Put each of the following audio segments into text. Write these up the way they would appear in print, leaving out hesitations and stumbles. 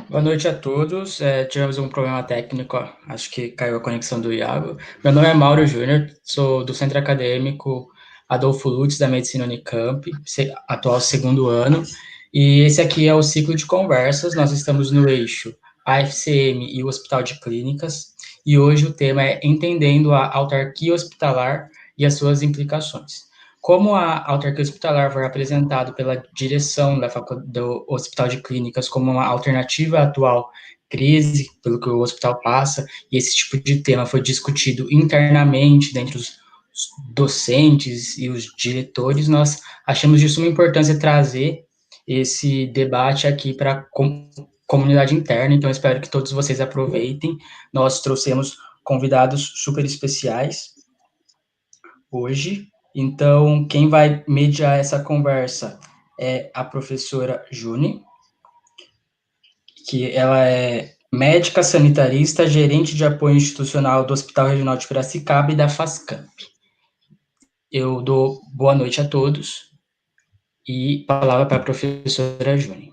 Boa noite a todos. Tivemos um problema técnico, ó. Acho que caiu a conexão do Iago. Meu nome é Mauro Júnior, sou do Centro Acadêmico Adolfo Lutz, da Medicina Unicamp, atual segundo ano. E esse aqui é o ciclo de conversas. Nós estamos no eixo AFCM e o Hospital de Clínicas. E hoje o tema é Entendendo a Autarquia Hospitalar e as suas implicações. Como a autarquia hospitalar foi apresentado pela direção do Hospital de Clínicas como uma alternativa à atual crise, pelo que o hospital passa, e esse tipo de tema foi discutido internamente dentro dos docentes e os diretores, nós achamos de suma importância trazer esse debate aqui para a comunidade interna, então espero que todos vocês aproveitem. Nós trouxemos convidados super especiais hoje. Então, quem vai mediar essa conversa é a professora Juni, que ela é médica sanitarista, gerente de apoio institucional do Hospital Regional de Piracicaba e da FASCAMP. Eu dou boa noite a todos e palavra para a professora Juni.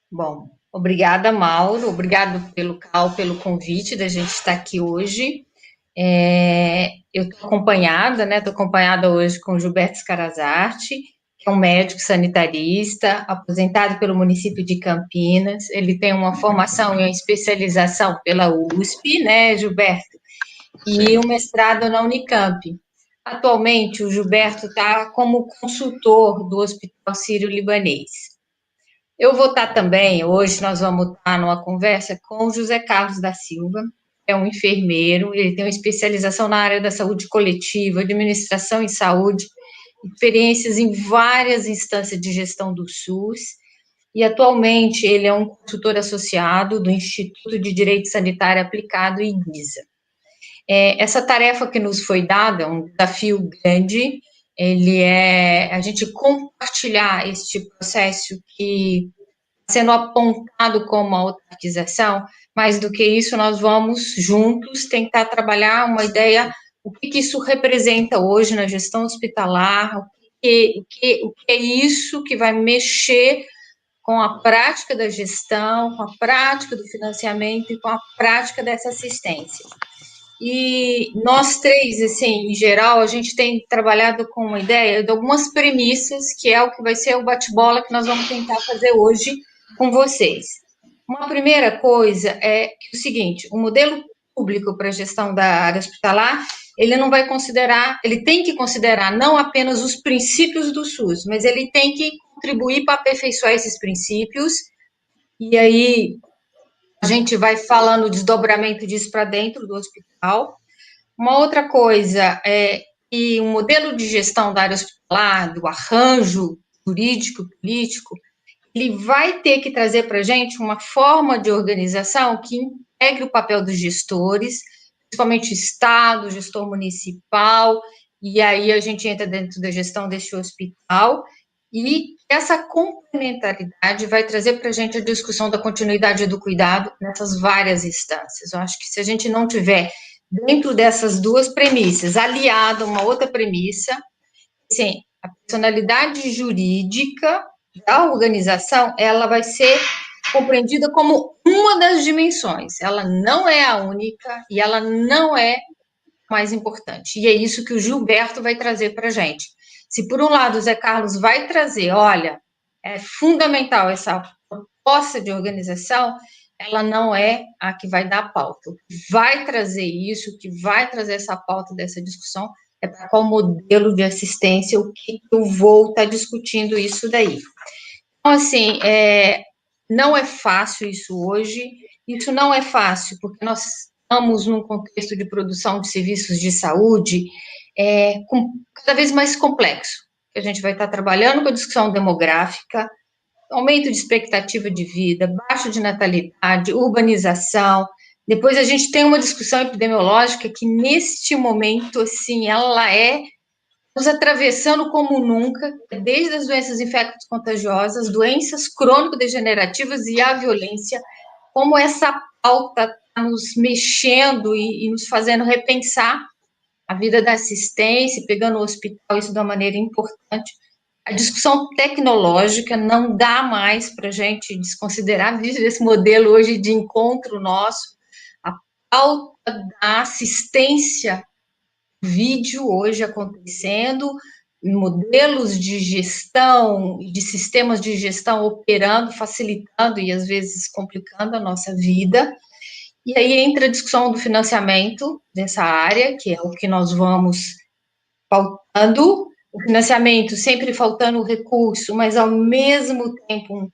Bom, obrigada, Mauro. Obrigado pelo convite da gente estar aqui hoje. Eu estou acompanhada, né? Estou acompanhada hoje com o Gilberto Scarazarte, que é um médico sanitarista, aposentado pelo município de Campinas. Ele tem uma formação e uma especialização pela USP, né, Gilberto? E um mestrado na Unicamp. Atualmente, o Gilberto está como consultor do Hospital Sírio-Libanês. Eu vou estar também, hoje nós vamos estar numa conversa com o José Carlos da Silva, é um enfermeiro, ele tem uma especialização na área da saúde coletiva, administração em saúde, experiências em várias instâncias de gestão do SUS, e atualmente ele é um consultor associado do Instituto de Direito Sanitário Aplicado, IDISA. Essa tarefa que nos foi dada é um desafio grande, ele é a gente compartilhar este processo que sendo apontado como autarquização, mais do que isso, nós vamos juntos tentar trabalhar uma ideia, o que isso representa hoje na gestão hospitalar, o que é isso que vai mexer com a prática da gestão, com a prática do financiamento e com a prática dessa assistência. E nós três, assim, em geral, a gente tem trabalhado com uma ideia de algumas premissas, que é o que vai ser o bate-bola que nós vamos tentar fazer hoje com vocês. Uma primeira coisa é o seguinte: o modelo público para a gestão da área hospitalar, ele não vai considerar, ele tem que considerar não apenas os princípios do SUS, mas ele tem que contribuir para aperfeiçoar esses princípios, e aí a gente vai falando o desdobramento disso para dentro do hospital. Uma outra coisa é que o modelo de gestão da área hospitalar, do arranjo jurídico, político, ele vai ter que trazer para a gente uma forma de organização que integre o papel dos gestores, principalmente Estado, gestor municipal, e aí a gente entra dentro da gestão deste hospital, e essa complementaridade vai trazer para a gente a discussão da continuidade do cuidado nessas várias instâncias. Eu acho que se a gente não tiver dentro dessas duas premissas, aliado a uma outra premissa, sim, a personalidade jurídica da organização, ela vai ser compreendida como uma das dimensões. Ela não é a única e ela não é mais importante. E é isso que o Gilberto vai trazer para a gente. Se por um lado o Zé Carlos vai trazer, olha, é fundamental essa proposta de organização, ela não é a que vai dar a pauta. O que vai trazer isso, o que vai trazer essa pauta dessa discussão, é para qual modelo de assistência, o que eu vou estar discutindo isso daí. Então, assim, não é fácil isso hoje, isso não é fácil, porque nós estamos num contexto de produção de serviços de saúde cada vez mais complexo. A gente vai estar trabalhando com a discussão demográfica, aumento de expectativa de vida, baixo de natalidade, urbanização. Depois a gente tem uma discussão epidemiológica que, neste momento, assim, ela nos atravessando como nunca, desde as doenças infecto-contagiosas, doenças crônico-degenerativas e a violência, como essa pauta está nos mexendo e nos fazendo repensar a vida da assistência, pegando o hospital, isso de uma maneira importante, A discussão tecnológica não dá mais para a gente desconsiderar esse modelo hoje de encontro nosso. A pauta da assistência vídeo hoje acontecendo, modelos de gestão, de sistemas de gestão operando, facilitando e às vezes complicando a nossa vida. E aí entra a discussão do financiamento dessa área, que é o que nós vamos pautando. O financiamento sempre faltando recurso, mas ao mesmo tempo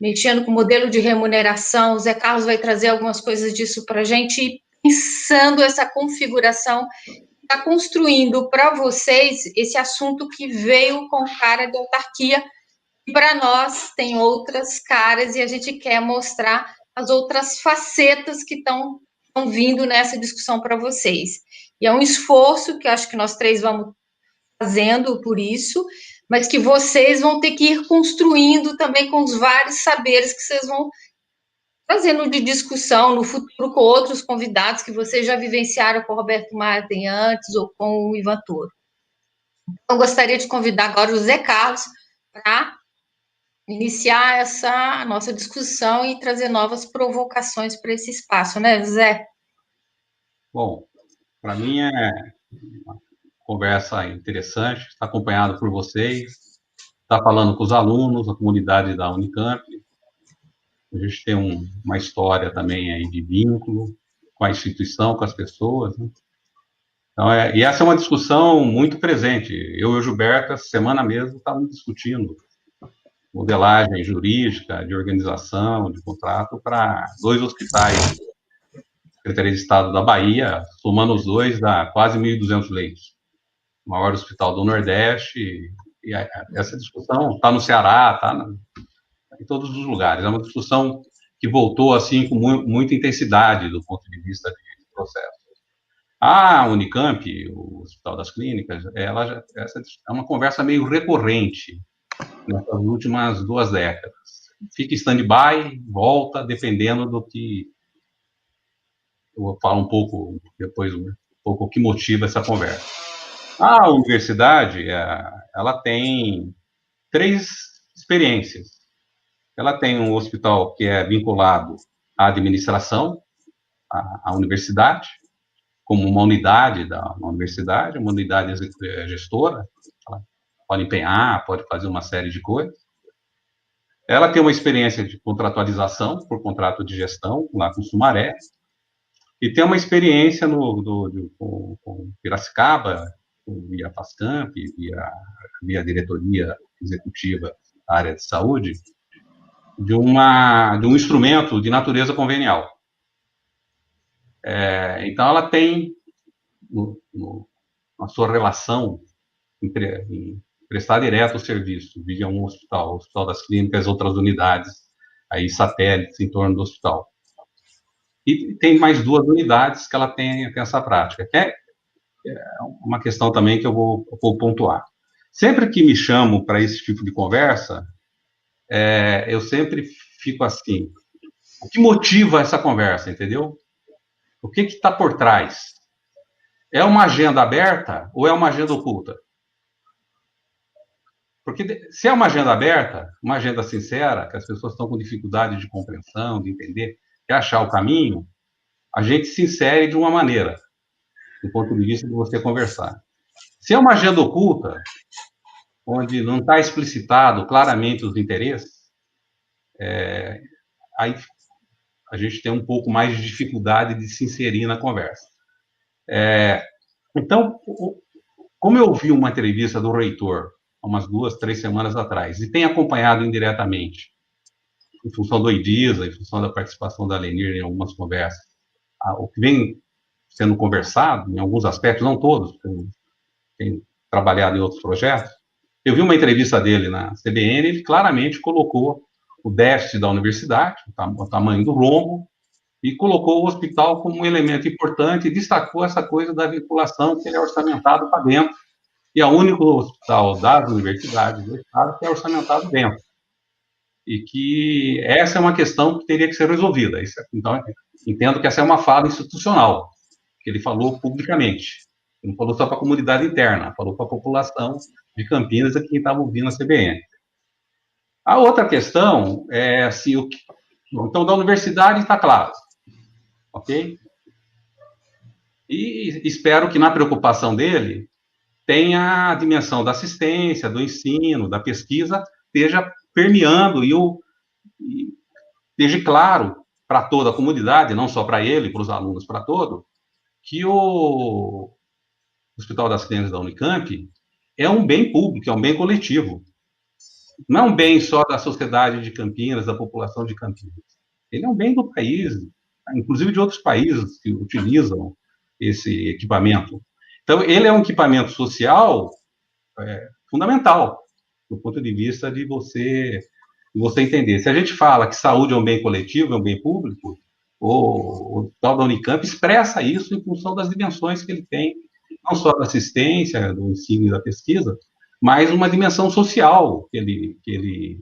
mexendo com o modelo de remuneração. O Zé Carlos vai trazer algumas coisas disso para a gente, pensando essa configuração, está construindo para vocês esse assunto que veio com cara de autarquia, e para nós tem outras caras, e a gente quer mostrar as outras facetas que estão vindo nessa discussão para vocês. E é um esforço que eu acho que nós três vamos fazendo por isso, mas que vocês vão ter que ir construindo também com os vários saberes que vocês vão fazendo de discussão no futuro com outros convidados que vocês já vivenciaram com o Roberto Martin antes ou com o Ivan Toro. Então, gostaria de convidar agora o Zé Carlos para iniciar essa nossa discussão e trazer novas provocações para esse espaço, né, Zé? Bom, para mim é uma conversa interessante, está acompanhado por vocês, está falando com os alunos, a comunidade da Unicamp. A gente tem uma história também aí de vínculo com a instituição, com as pessoas, né? Então, e essa é uma discussão muito presente. Eu e o Gilberto, essa semana mesmo, estávamos discutindo modelagem jurídica, de organização, de contrato, para 2 hospitais, Secretaria de Estado da Bahia, somando os dois, dá quase 1.200 leitos. O maior hospital do Nordeste, e essa discussão está no Ceará, está em todos os lugares. É uma discussão que voltou, assim, com muita intensidade do ponto de vista de processo. A Unicamp, o Hospital das Clínicas, essa é uma conversa meio recorrente nessas últimas 2 décadas. Fica em stand-by, volta, dependendo do que... Eu vou falar um pouco depois, um pouco o que motiva essa conversa. A universidade, ela tem 3 experiências. Ela tem um hospital que é vinculado à administração, à universidade, como uma unidade da universidade, uma unidade gestora, ela pode empenhar, pode fazer uma série de coisas. Ela tem uma experiência de contratualização, por contrato de gestão, lá com Sumaré, e tem uma experiência com Piracicaba, via Pascamp, via diretoria executiva da área de saúde, de um instrumento de natureza convenial. Então, ela tem, na sua relação, em prestar direto o serviço, via um hospital, o Hospital das Clínicas, outras unidades, aí satélites em torno do hospital. E tem mais 2 unidades que ela tem essa prática, que é uma questão também que eu vou pontuar. Sempre que me chamam para esse tipo de conversa, eu sempre fico assim, o que motiva essa conversa, entendeu? O que está por trás? É uma agenda aberta ou é uma agenda oculta? Porque se é uma agenda aberta, uma agenda sincera, que as pessoas estão com dificuldade de compreensão, de entender, de achar o caminho, a gente se insere de uma maneira, do ponto de vista de você conversar. Se é uma agenda oculta, onde não está explicitado claramente os interesses, aí a gente tem um pouco mais de dificuldade de se inserir na conversa. Então, como eu ouvi uma entrevista do reitor, há umas 2, 3 semanas atrás, e tenho acompanhado indiretamente, em função do IDISA, em função da participação da Lenir em algumas conversas, o que vem sendo conversado, em alguns aspectos, não todos, tem trabalhado em outros projetos, eu vi uma entrevista dele na CBN, ele claramente colocou o déficit da universidade, o tamanho do rombo, e colocou o hospital como um elemento importante e destacou essa coisa da vinculação, que ele é orçamentado para dentro, e é o único hospital das universidades do Estado que é orçamentado dentro. E que essa é uma questão que teria que ser resolvida. Então, entendo que essa é uma fala institucional, que ele falou publicamente. Não falou só para a comunidade interna, falou para a população de Campinas e quem estava ouvindo a CBN. A outra questão é assim, então da universidade está claro, ok? E espero que na preocupação dele tenha a dimensão da assistência, do ensino, da pesquisa, esteja permeando e esteja claro para toda a comunidade, não só para ele, para os alunos, para todos, que o Hospital das Clínicas da Unicamp é um bem público, é um bem coletivo. Não é um bem só da sociedade de Campinas, da população de Campinas. Ele é um bem do país, inclusive de outros países que utilizam esse equipamento. Então, ele é um equipamento social fundamental, do ponto de vista de você entender. Se a gente fala que saúde é um bem coletivo, é um bem público, o Hospital da Unicamp expressa isso em função das dimensões que ele tem, não só da assistência, do ensino e da pesquisa, mas uma dimensão social que ele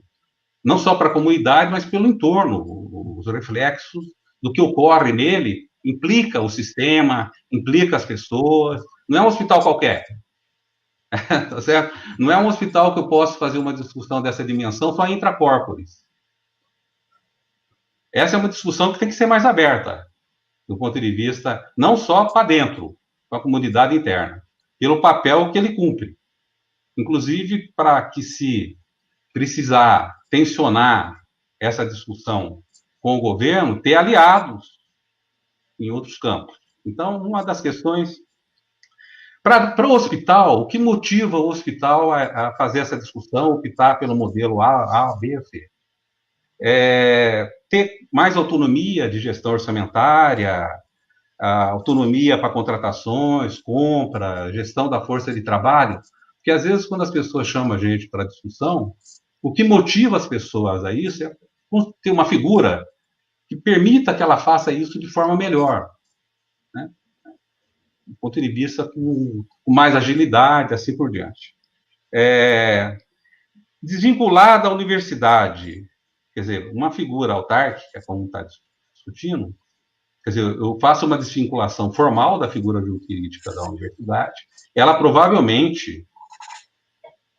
não só para a comunidade, mas pelo entorno, os reflexos do que ocorre nele implica o sistema, implica as pessoas. Não é um hospital qualquer, tá certo? Não é um hospital que eu posso fazer uma discussão dessa dimensão só intracorporis. Essa é uma discussão que tem que ser mais aberta, do ponto de vista não só para dentro, para a comunidade interna, pelo papel que ele cumpre. Inclusive, para que se precisar tensionar essa discussão com o governo, ter aliados em outros campos. Então, uma das questões... Para o hospital, o que motiva o hospital a fazer essa discussão, optar pelo modelo A, B ou C? Ter mais autonomia de gestão orçamentária, autonomia para contratações, compra, gestão da força de trabalho, porque às vezes quando as pessoas chamam a gente para discussão, o que motiva as pessoas a isso é ter uma figura que permita que ela faça isso de forma melhor, né? Do ponto de vista com mais agilidade, assim por diante. Desvincular da universidade, quer dizer, uma figura autárquica, como está discutindo, quer dizer, eu faço uma desvinculação formal da figura jurídica da universidade, ela provavelmente,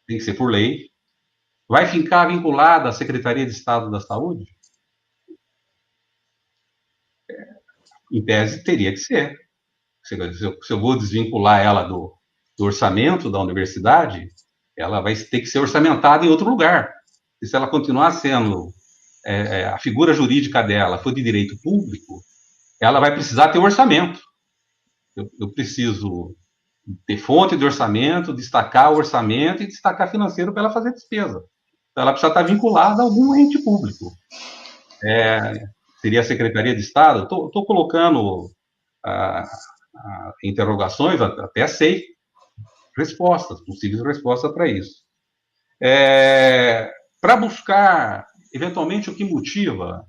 tem que ser por lei, vai ficar vinculada à Secretaria de Estado da Saúde? Em tese, teria que ser. Se eu vou desvincular ela do orçamento da universidade, ela vai ter que ser orçamentada em outro lugar. E se ela continuar sendo, a figura jurídica dela for de direito público, ela vai precisar ter orçamento. Eu preciso ter fonte de orçamento, destacar o orçamento e destacar financeiro para ela fazer despesa. Então, ela precisa estar vinculada a algum ente público. Seria a Secretaria de Estado? Estou colocando interrogações, até sei respostas, possíveis respostas para isso. Para buscar, eventualmente, o que motiva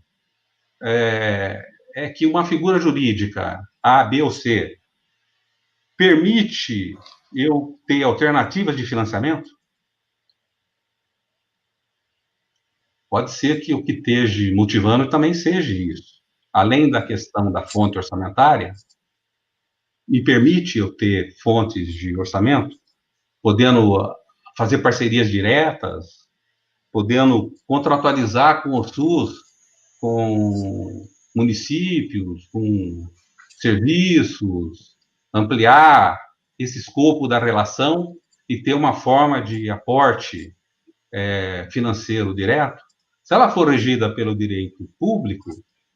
é que uma figura jurídica, A, B ou C, permite eu ter alternativas de financiamento? Pode ser que o que esteja motivando também seja isso. Além da questão da fonte orçamentária, me permite eu ter fontes de orçamento, podendo fazer parcerias diretas, podendo contratualizar com o SUS, com municípios, com serviços, ampliar esse escopo da relação e ter uma forma de aporte financeiro direto. Se ela for regida pelo direito público,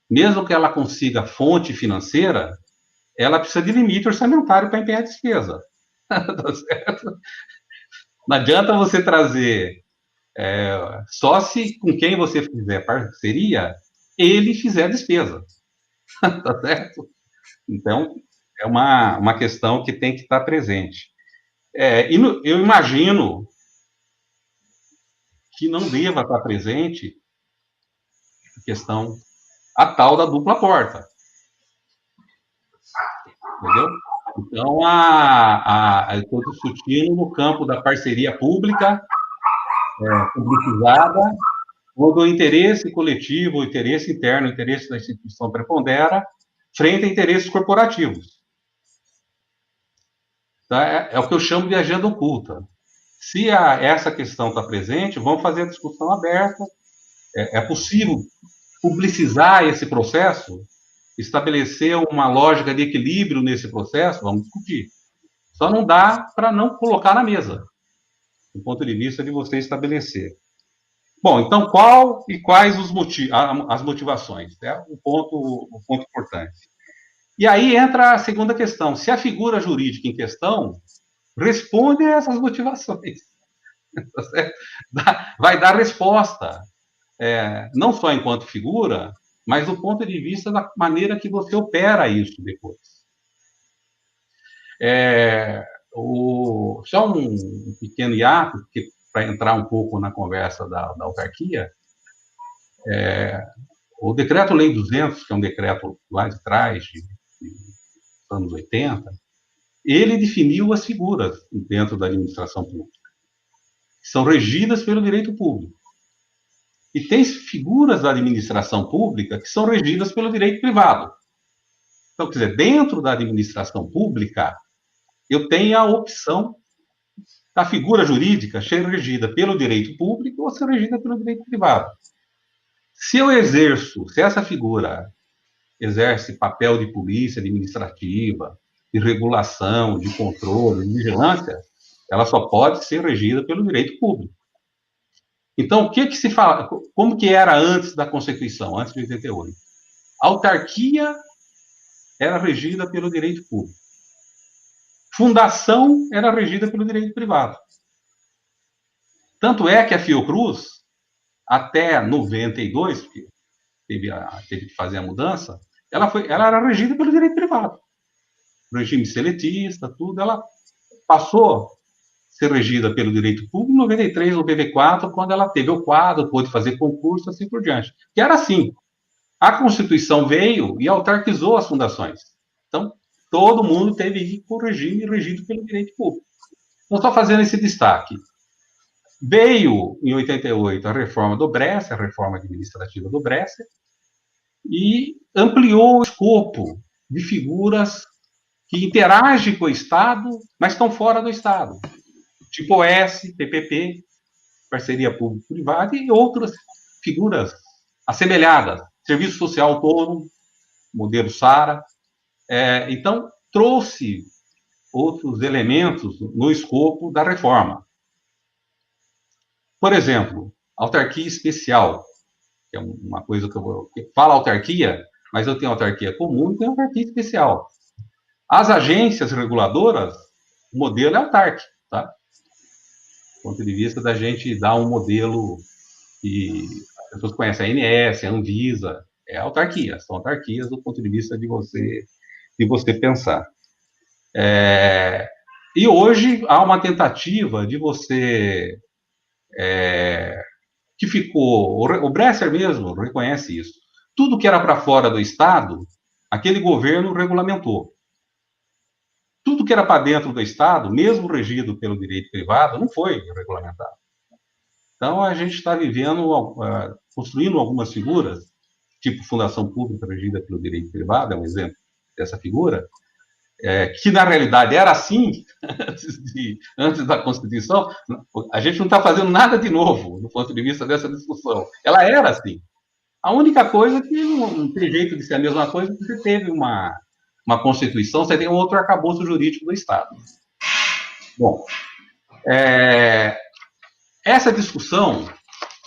mesmo que ela consiga fonte financeira, ela precisa de limite orçamentário para empenhar a despesa. Tá certo? Não adianta você trazer só se com quem você fizer parceria, ele fizer a despesa. Tá certo? Então, é uma questão que tem que estar presente. Eu imagino que não deva estar presente a questão, a tal da dupla porta. Entendeu? Então, eu estou discutindo no campo da parceria pública, publicizada, onde o interesse coletivo, o interesse interno, o interesse da instituição prepondera, frente a interesses corporativos. Tá? É o que eu chamo de agenda oculta. Se essa questão está presente, vamos fazer a discussão aberta. É possível publicizar esse processo, estabelecer uma lógica de equilíbrio nesse processo, vamos discutir. Só não dá para não colocar na mesa, do ponto de vista de você estabelecer. Bom, então qual e quais as motivações? É um ponto importante. E aí entra a segunda questão. Se a figura jurídica em questão responde a essas motivações, vai dar resposta, não só enquanto figura, mas do ponto de vista da maneira que você opera isso depois. Só um pequeno hiato, para entrar um pouco na conversa da autarquia, o Decreto-Lei 200, que é um decreto lá de trás, dos anos 80, ele definiu as figuras dentro da administração pública, que são regidas pelo direito público. E tem figuras da administração pública que são regidas pelo direito privado. Então, quer dizer, dentro da administração pública, eu tenho a opção da figura jurídica ser regida pelo direito público ou ser regida pelo direito privado. Se essa figura exerce papel de polícia administrativa, de regulação, de controle, de vigilância, ela só pode ser regida pelo direito público. Então, o que se fala? Como que era antes da Constituição, antes de 88? A autarquia era regida pelo direito público. Fundação era regida pelo direito privado. Tanto é que a Fiocruz, até 92, porque teve que fazer a mudança, ela era regida pelo direito privado. Regime seletista, tudo, ela passou a ser regida pelo direito público em 93, 94, quando ela teve o quadro, pôde fazer concurso, assim por diante. Que era assim. A Constituição veio e autarquizou as fundações. Então, todo mundo teve que ir com o regime regido pelo direito público. Então, estou fazendo esse destaque. Veio, em 88, a reforma do Bresser, a reforma administrativa do Bresser, e ampliou o escopo de figuras que interagem com o Estado, mas estão fora do Estado. Tipo OS, PPP, parceria público-privada, e outras figuras assemelhadas. Serviço Social Autônomo, modelo SARA. Então, trouxe outros elementos no escopo da reforma. Por exemplo, autarquia especial, que é uma coisa que eu falo autarquia, mas eu tenho autarquia comum e tenho autarquia especial. As agências reguladoras, o modelo é autárquico, tá? Do ponto de vista da gente dar um modelo que as pessoas conhecem, a ANS, a Anvisa, autarquia, são autarquias do ponto de vista de você pensar. E hoje há uma tentativa de você que ficou, o Bresser mesmo reconhece isso, tudo que era para fora do Estado, aquele governo regulamentou. Tudo que era para dentro do Estado, mesmo regido pelo direito privado, não foi regulamentado. Então, a gente está construindo algumas figuras, tipo fundação pública regida pelo direito privado, é um exemplo dessa figura, que na realidade era assim, antes da Constituição. A gente não está fazendo nada de novo, do ponto de vista dessa discussão. Ela era assim. A única coisa é que não tem jeito de ser a mesma coisa, porque você teve uma Constituição, você tem um outro arcabouço jurídico do Estado. Bom, essa discussão,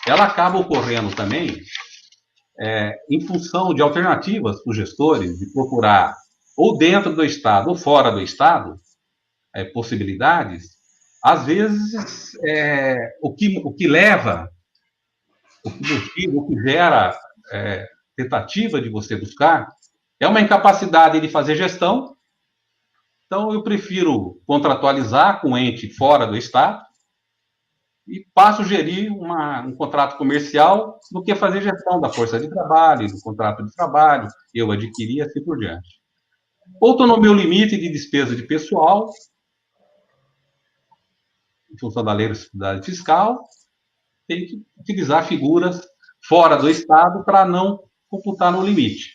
ela acaba ocorrendo também em função de alternativas para os gestores de procurar, ou dentro do Estado ou fora do Estado, possibilidades. Às vezes, o que leva, o que motiva, o que gera tentativa de você buscar, é uma incapacidade de fazer gestão. Então, eu prefiro contratualizar com um ente fora do Estado e passo a gerir um contrato comercial do que fazer gestão da força de trabalho, do contrato de trabalho, eu adquirir, assim por diante. Ou estou no meu limite de despesa de pessoal, em função da lei da responsabilidade fiscal, tem que utilizar figuras fora do Estado para não computar no limite.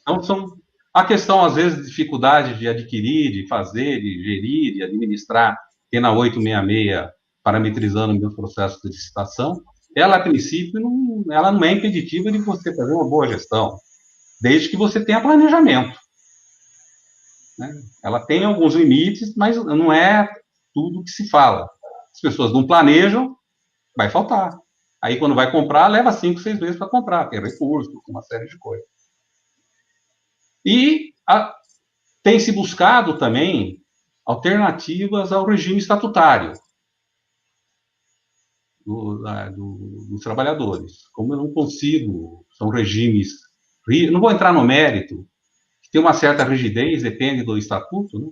Então, são A questão, às vezes, de dificuldade de adquirir, de fazer, de gerir, de administrar, tem na 866, parametrizando meus processos de licitação, ela, a princípio, ela não é impeditiva de você fazer uma boa gestão, desde que você tenha planejamento. Né? Ela tem alguns limites, mas não é tudo que se fala. As pessoas não planejam, vai faltar. Aí, quando vai comprar, leva 5, 6 meses para comprar, tem recurso, uma série de coisas. E tem se buscado também alternativas ao regime estatutário dos trabalhadores. Como eu não consigo, são regimes, não vou entrar no mérito, tem uma certa rigidez, depende do estatuto, né,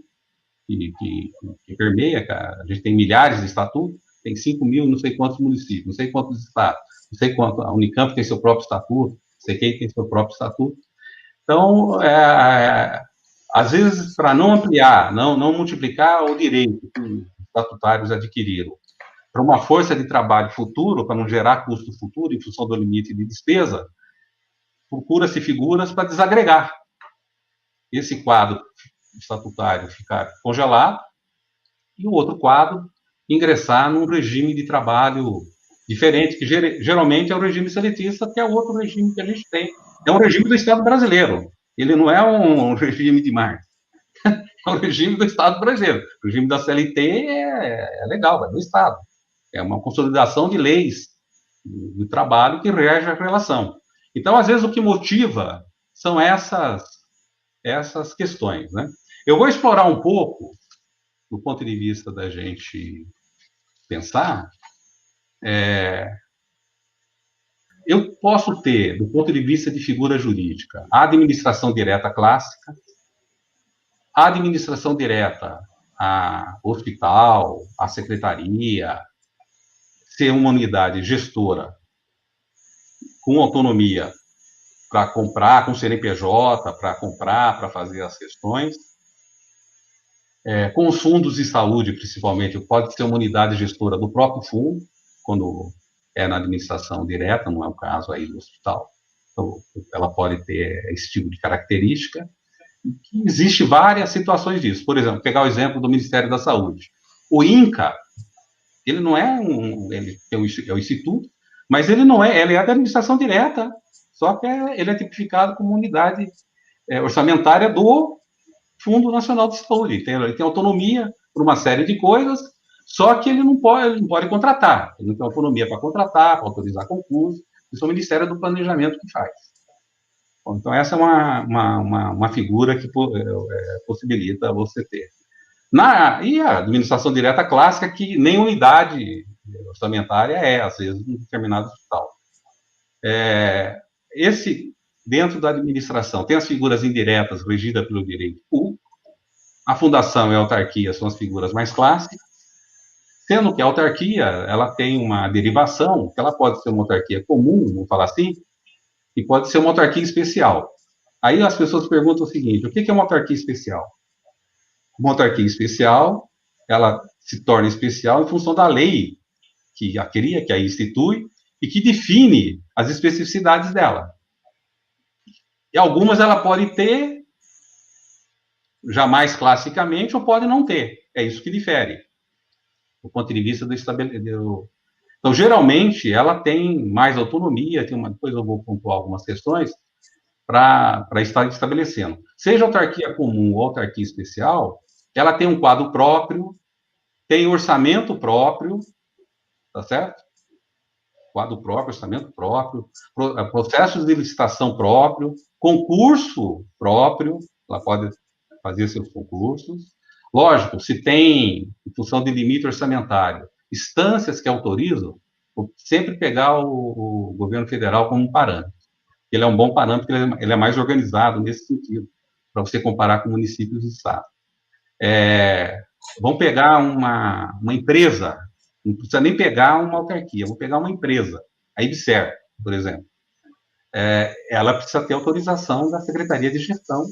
que permeia, a gente tem milhares de estatutos, tem 5 mil, não sei quantos municípios, não sei quantos estados, não sei quanto, a Unicamp tem seu próprio estatuto, não sei quem tem seu próprio estatuto. Então, às vezes, para não ampliar, não multiplicar o direito que os estatutários adquiriram, para uma força de trabalho futuro, para não gerar custo futuro em função do limite de despesa, procura-se figuras para desagregar esse quadro estatutário ficar congelado e o outro quadro ingressar num regime de trabalho diferente, que geralmente é o regime seletista, que é o outro regime que a gente tem. É um regime do Estado brasileiro. Ele não é um regime de Marx. É o regime do Estado brasileiro. O regime da CLT é legal, é do Estado. É uma consolidação de leis do trabalho que rege a relação. Então, às vezes, o que motiva são essas questões, né? Eu vou explorar um pouco, do ponto de vista da gente pensar, eu posso ter, do ponto de vista de figura jurídica, a administração direta clássica, a administração direta a hospital, a secretaria, ser uma unidade gestora com autonomia para comprar, com CNPJ, para comprar, para fazer as questões. Com os fundos de saúde, principalmente, pode ser uma unidade gestora do próprio fundo, quando é na administração direta, não é o caso aí do hospital. Então, ela pode ter esse tipo de característica. Existem várias situações disso. Por exemplo, pegar o exemplo do Ministério da Saúde. O INCA, ele não é ele é o instituto, mas ele não é, ele é da administração direta, só que ele é tipificado como unidade orçamentária do Fundo Nacional de Saúde. Ele tem autonomia para uma série de coisas, só que ele não pode contratar. Ele não tem autonomia para contratar, para autorizar concurso. Isso é o Ministério do Planejamento que faz. Bom, então, essa é uma figura que possibilita você ter. E a administração direta clássica, que nem unidade orçamentária às vezes, em determinado hospital. Dentro da administração, tem as figuras indiretas regidas pelo direito público, a fundação e a autarquia são as figuras mais clássicas, sendo que a autarquia, ela tem uma derivação, que ela pode ser uma autarquia comum, vamos falar assim, e pode ser uma autarquia especial. Aí as pessoas perguntam o seguinte, o que é uma autarquia especial? Uma autarquia especial, ela se torna especial em função da lei que a cria, que a institui, e que define as especificidades dela. E algumas ela pode ter, jamais classicamente, ou pode não ter. É isso que difere, do ponto de vista do estabelecimento. Então, geralmente, ela tem mais autonomia, depois eu vou pontuar algumas questões, para estar estabelecendo. Seja autarquia comum ou autarquia especial, ela tem um quadro próprio, tem orçamento próprio, tá certo? Quadro próprio, orçamento próprio, processos de licitação próprio, concurso próprio, ela pode fazer seus concursos. Lógico, se tem, em função de limite orçamentário, instâncias que autorizam, sempre pegar o governo federal como um parâmetro. Ele é um bom parâmetro, ele é mais organizado nesse sentido, para você comparar com municípios e estados. Vamos pegar uma empresa, não precisa nem pegar uma autarquia, vamos pegar uma empresa, a IBSER, por exemplo. Ela precisa ter autorização da Secretaria de Gestão,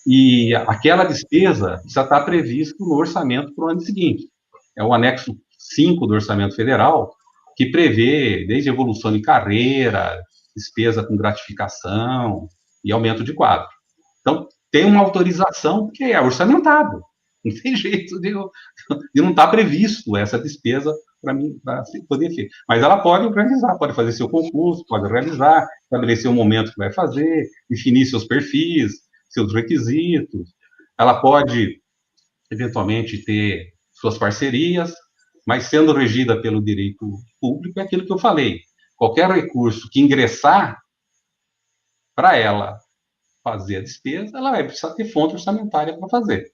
e aquela despesa precisa estar previsto no orçamento para o ano seguinte. É o anexo 5 do Orçamento Federal, que prevê desde evolução de carreira, despesa com gratificação e aumento de quadro. Então, tem uma autorização que é orçamentado. Não tem jeito de não estar previsto essa despesa para mim para poder ter. Mas ela pode realizar, pode fazer seu concurso, pode realizar, estabelecer o momento que vai fazer, definir seus perfis, seus requisitos. Ela pode, eventualmente, ter suas parcerias, mas sendo regida pelo direito público, é aquilo que eu falei. Qualquer recurso que ingressar para ela fazer a despesa, ela vai precisar ter fonte orçamentária para fazer.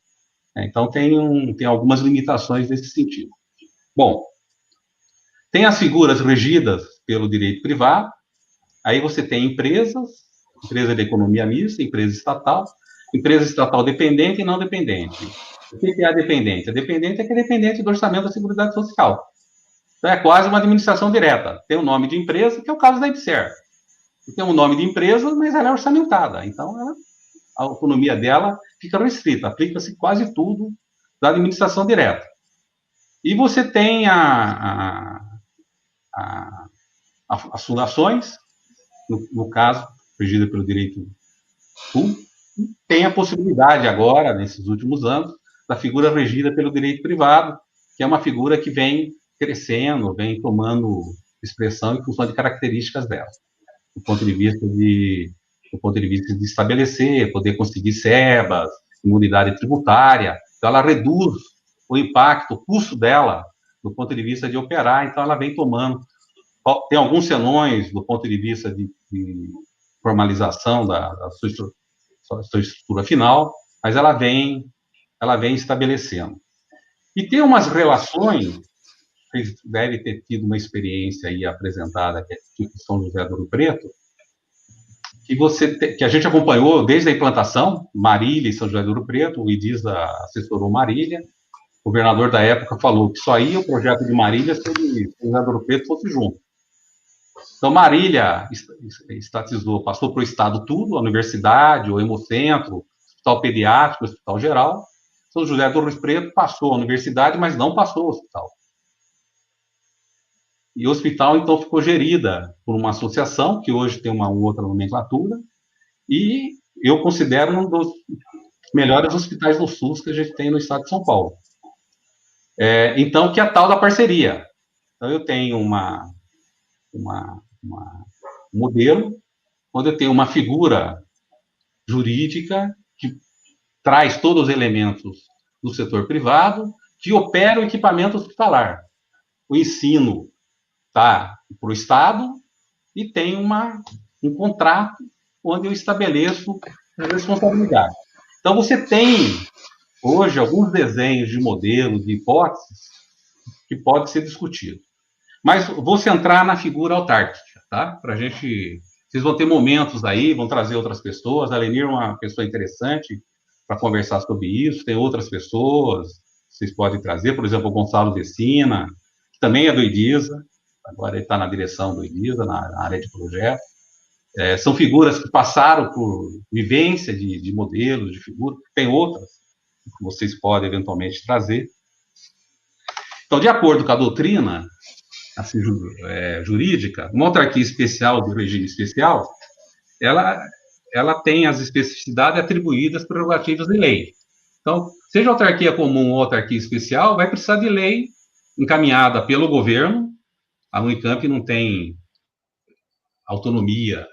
Então, tem algumas limitações nesse sentido. Bom, tem as figuras regidas pelo direito privado, aí você tem empresas, empresa de economia mista, empresa estatal dependente e não dependente. O que é a dependente? A dependente é que é dependente do orçamento da Seguridade Social. Então, é quase uma administração direta. Tem o nome de empresa, que é o caso da IBSER. Tem um nome de empresa, mas ela é orçamentada. Então, a autonomia dela fica restrita, aplica-se quase tudo da administração direta. E você tem as fundações, no caso, regida pelo direito público, tem a possibilidade agora, nesses últimos anos, da figura regida pelo direito privado, que é uma figura que vem crescendo, vem tomando expressão em função de características dela, do ponto de vista de estabelecer, poder conseguir SEBAS, imunidade tributária. Então, ela reduz o impacto, o custo dela, do ponto de vista de operar. Então, ela vem tomando. Tem alguns senões do ponto de vista de formalização da sua estrutura final, mas ela vem estabelecendo. E tem umas relações, vocês devem ter tido uma experiência aí apresentada, que é tipo São José do Rio Preto, que a gente acompanhou desde a implantação, Marília e São José do Rio Preto, o IDISA assessorou Marília, o governador da época falou que só ia o projeto de Marília se o São José do Rio Preto fosse junto. Então, Marília estatizou, passou para o Estado tudo, a universidade, o hemocentro, hospital pediátrico, hospital geral. São José do Rio Preto passou a universidade, mas não passou o hospital. E o hospital, então, ficou gerida por uma associação, que hoje tem uma outra nomenclatura, e eu considero um dos melhores hospitais do SUS que a gente tem no estado de São Paulo. Então, que é a tal da parceria. Então, eu tenho um modelo, onde eu tenho uma figura jurídica que traz todos os elementos do setor privado, que opera o equipamento hospitalar. O ensino está para o Estado e tem um contrato onde eu estabeleço a responsabilidade. Então, você tem, hoje, alguns desenhos de modelos, de hipóteses, que pode ser discutido. Mas vou centrar na figura autárquica, tá? Para a gente... Vocês vão ter momentos aí, vão trazer outras pessoas. A Lenir é uma pessoa interessante para conversar sobre isso. Tem outras pessoas que vocês podem trazer, por exemplo, o Gonçalo Vecina, que também é do IDISA, agora ele está na direção do IDISA, na área de projeto. São figuras que passaram por vivência de modelos, de figuras. Tem outras que vocês podem eventualmente trazer. Então, de acordo com a doutrina assim, jurídica, uma autarquia especial do regime especial, ela tem as especificidades atribuídas prerrogativas de lei. Então, seja autarquia comum ou autarquia especial, vai precisar de lei encaminhada pelo governo. A Unicamp não tem autonomia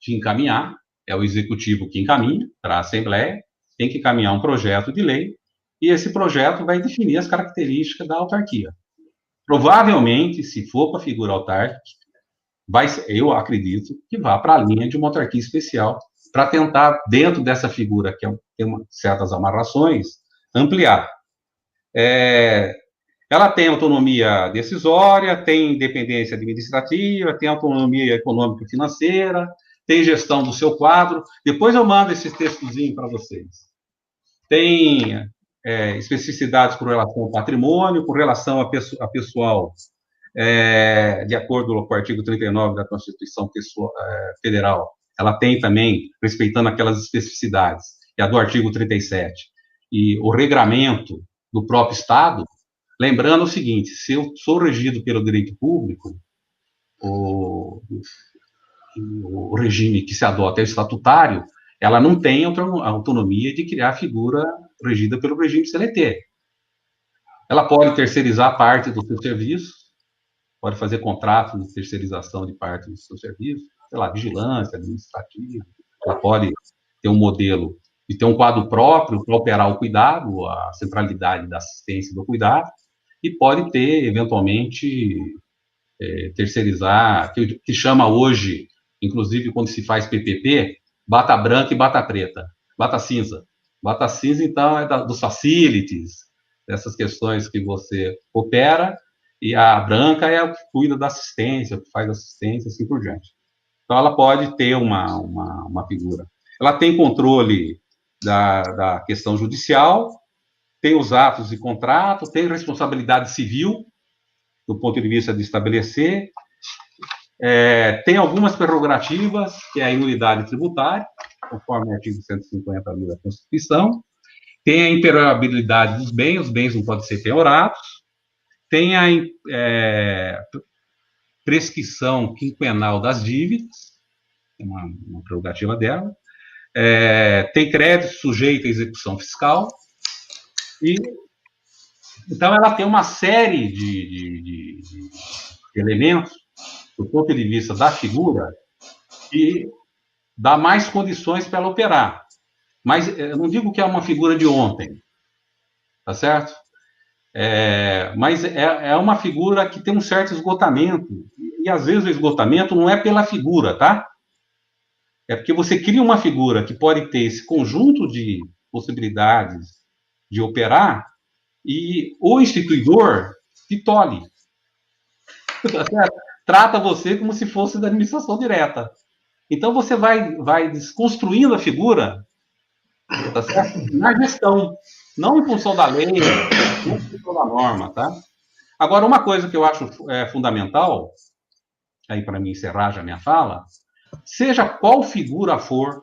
de encaminhar, é o executivo que encaminha para a Assembleia, tem que encaminhar um projeto de lei, e esse projeto vai definir as características da autarquia. Provavelmente, se for para a figura autárquica, eu acredito que vá para a linha de uma autarquia especial, para tentar, dentro dessa figura, que tem certas amarrações, ampliar. Ela tem autonomia decisória, tem independência administrativa, tem autonomia econômica e financeira, tem gestão do seu quadro. Depois eu mando esse textozinho para vocês. Tem especificidades com relação ao patrimônio, com relação a pessoal, de acordo com o artigo 39 da Constituição Federal, ela tem também, respeitando aquelas especificidades, e a do artigo 37, e o regramento do próprio Estado, lembrando o seguinte, se eu sou regido pelo direito público, o regime que se adota é o estatutário, ela não tem a autonomia de criar figura regida pelo regime CLT. Ela pode terceirizar parte do seu serviço, pode fazer contrato de terceirização de parte do seu serviço, sei lá, vigilância administrativa, ela pode ter um modelo de ter um quadro próprio para operar o cuidado, a centralidade da assistência e do cuidado, e pode ter, eventualmente, terceirizar, que chama hoje, inclusive quando se faz PPP, bata branca e bata preta, bata cinza. Bata cinza, então, é dos facilities, dessas questões que você opera, e a branca é o que cuida da assistência, o que faz assistência, assim por diante. Então, ela pode ter uma figura. Ela tem controle da questão judicial, tem os atos de contrato, tem responsabilidade civil, do ponto de vista de estabelecer, tem algumas prerrogativas, que é a imunidade tributária, conforme o artigo 150 da Constituição, tem a impermeabilidade dos bens, os bens não podem ser penhorados, tem a prescrição quinquenal das dívidas, uma prerrogativa dela, tem crédito sujeito à execução fiscal, e então ela tem uma série de elementos, do ponto de vista da figura, que dá mais condições para ela operar. Mas eu não digo que é uma figura de ontem, tá certo? Mas é uma figura que tem um certo esgotamento, e às vezes o esgotamento não é pela figura, tá? É porque você cria uma figura que pode ter esse conjunto de possibilidades de operar, e o instituidor te tolhe. Tá certo? Trata você como se fosse da administração direta. Então, você vai desconstruindo a figura, tá certo? Na gestão, não em função da lei, não em função da norma, tá? Agora, uma coisa que eu acho fundamental, aí para mim encerrar já minha fala, seja qual figura for,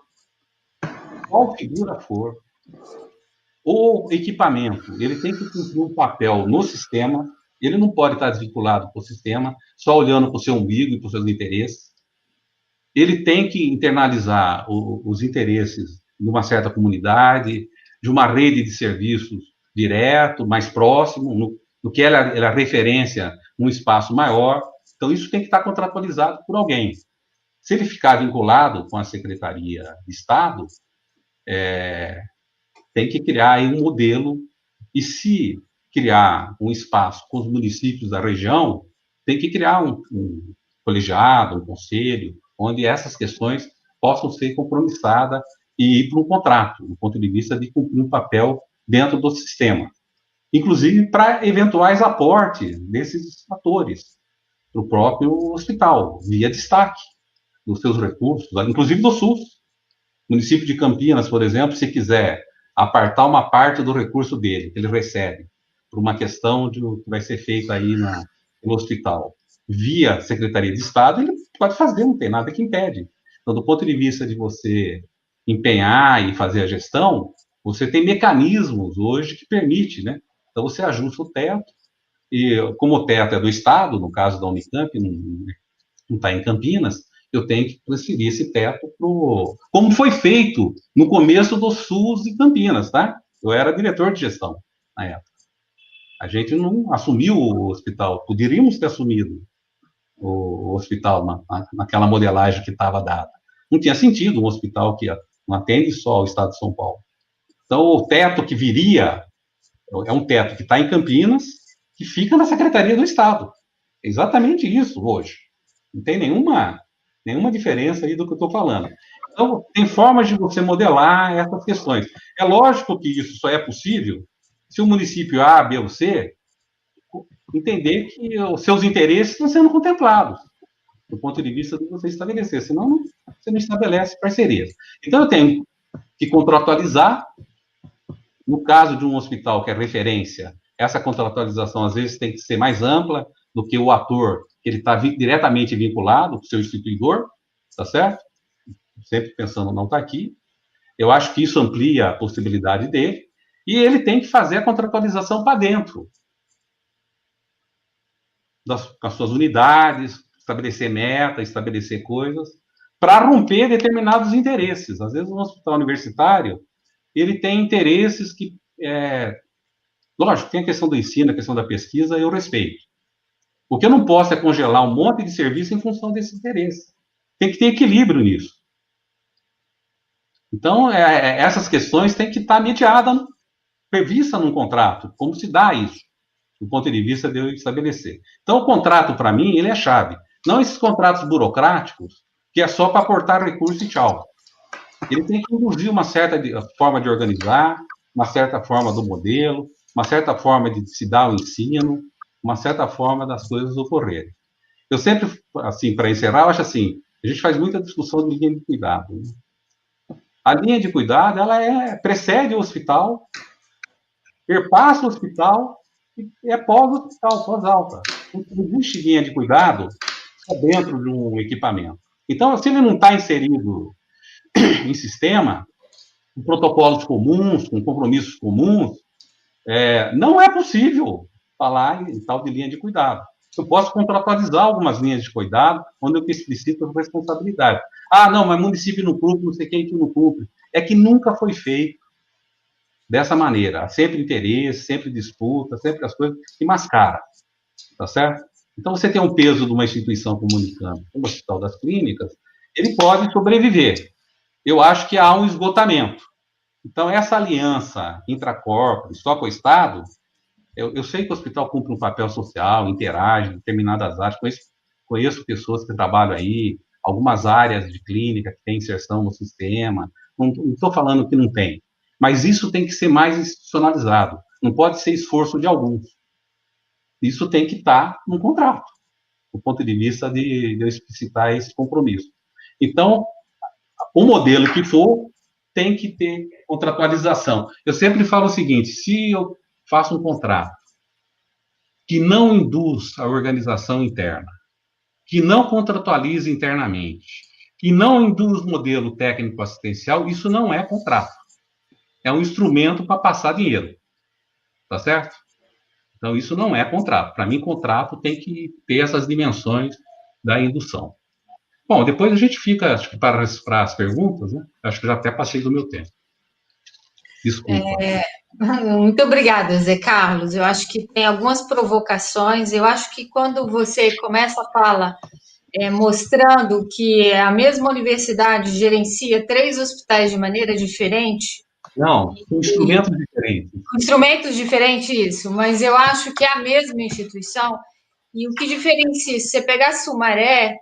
o equipamento, ele tem que cumprir um papel no sistema, ele não pode estar desvinculado do sistema, só olhando para o seu umbigo e para os seus interesses. Ele tem que internalizar os interesses de uma certa comunidade, de uma rede de serviços direto, mais próximo, no que ela é referência num espaço maior. Então, isso tem que estar contratualizado por alguém. Se ele ficar vinculado com a Secretaria de Estado, tem que criar aí um modelo, e se criar um espaço com os municípios da região, tem que criar um colegiado, um conselho, onde essas questões possam ser compromissadas e ir para um contrato, do ponto de vista de cumprir um papel dentro do sistema. Inclusive para eventuais aportes desses fatores para o próprio hospital, via destaque dos seus recursos, inclusive do SUS. O município de Campinas, por exemplo, se quiser apartar uma parte do recurso dele, que ele recebe, por uma questão que vai ser feita aí no hospital, via Secretaria de Estado, ele pode fazer, não tem nada que impede. Então, do ponto de vista de você empenhar e fazer a gestão, você tem mecanismos hoje que permite, né? Então, você ajusta o teto, e como o teto é do Estado, no caso da Unicamp, não está em Campinas, eu tenho que transferir esse teto como foi feito no começo do SUS de Campinas, tá? Eu era diretor de gestão na época. A gente não assumiu o hospital, poderíamos ter assumido o hospital naquela modelagem que estava dada. Não tinha sentido um hospital que não atende só o estado de São Paulo. Então, o teto que viria é um teto que está em Campinas, que fica na Secretaria do Estado. É exatamente isso hoje. Não tem nenhuma diferença aí do que eu estou falando. Então, tem formas de você modelar essas questões. É lógico que isso só é possível se o município A, B ou C entender que os seus interesses estão sendo contemplados, do ponto de vista de você estabelecer, senão você não estabelece parcerias. Então, eu tenho que contratualizar. No caso de um hospital que é referência, essa contratualização, às vezes, tem que ser mais ampla do que o ator, que ele está diretamente vinculado, o seu instituidor, tá certo? Sempre pensando, não está aqui. Eu acho que isso amplia a possibilidade dele, e ele tem que fazer a contratualização para dentro com as suas unidades, estabelecer metas, estabelecer coisas, para romper determinados interesses. Às vezes, um hospital universitário, ele tem interesses que, lógico, tem a questão do ensino, a questão da pesquisa, eu respeito. O que eu não posso é congelar um monte de serviço em função desse interesse. Tem que ter equilíbrio nisso. Então, essas questões têm que estar mediadas, prevista num contrato, como se dá isso, do ponto de vista de eu estabelecer. Então, o contrato, para mim, ele é chave. Não esses contratos burocráticos, que é só para aportar recurso e tchau. Ele tem que induzir uma certa forma de organizar, uma certa forma do modelo, uma certa forma de se dar o ensino, uma certa forma das coisas ocorrerem. Eu sempre, assim, para encerrar, eu acho assim, a gente faz muita discussão de linha de cuidado. Né? A linha de cuidado, ela precede o hospital, perpassa o hospital e é pós-hospital, pós-alta. Não existe linha de cuidado só dentro de um equipamento. Então, se ele não está inserido em sistema, com protocolos comuns, com compromissos comuns, não é possível falar em tal de linha de cuidado. Eu posso contratualizar algumas linhas de cuidado, onde eu explicito a responsabilidade. Ah, não, mas município não cumpre, não sei quem que não cumpre. É que nunca foi feito dessa maneira. Há sempre interesse, sempre disputa, sempre as coisas que mascaram. Tá certo? Então, você tem um peso de uma instituição como o Unicamp, como o Hospital das Clínicas, ele pode sobreviver. Eu acho que há um esgotamento. Então, essa aliança intracorpus, só com o Estado, eu sei que o hospital cumpre um papel social, interage em determinadas áreas, conheço pessoas que trabalham aí, algumas áreas de clínica que têm inserção no sistema, não estou falando que não tem, mas isso tem que ser mais institucionalizado, não pode ser esforço de alguns. Isso tem que estar no contrato, do ponto de vista de eu explicitar esse compromisso. Então, o modelo que for, tem que ter contratualização. Eu sempre falo o seguinte, se eu faço um contrato que não induz a organização interna, que não contratualiza internamente, que não induz modelo técnico assistencial, isso não é contrato. É um instrumento para passar dinheiro. Tá certo? Então, isso não é contrato. Para mim, contrato tem que ter essas dimensões da indução. Bom, depois a gente fica, acho que para as perguntas, né? Acho que já até passei do meu tempo. Desculpa. Muito obrigada, Zé Carlos. Eu acho que tem algumas provocações. Eu acho que quando você começa a fala mostrando que a mesma universidade gerencia 3 hospitais de maneira diferente. Não, com instrumentos diferentes. Instrumentos diferentes, isso, mas eu acho que é a mesma instituição. E o que diferencia, se você pegar Sumaré,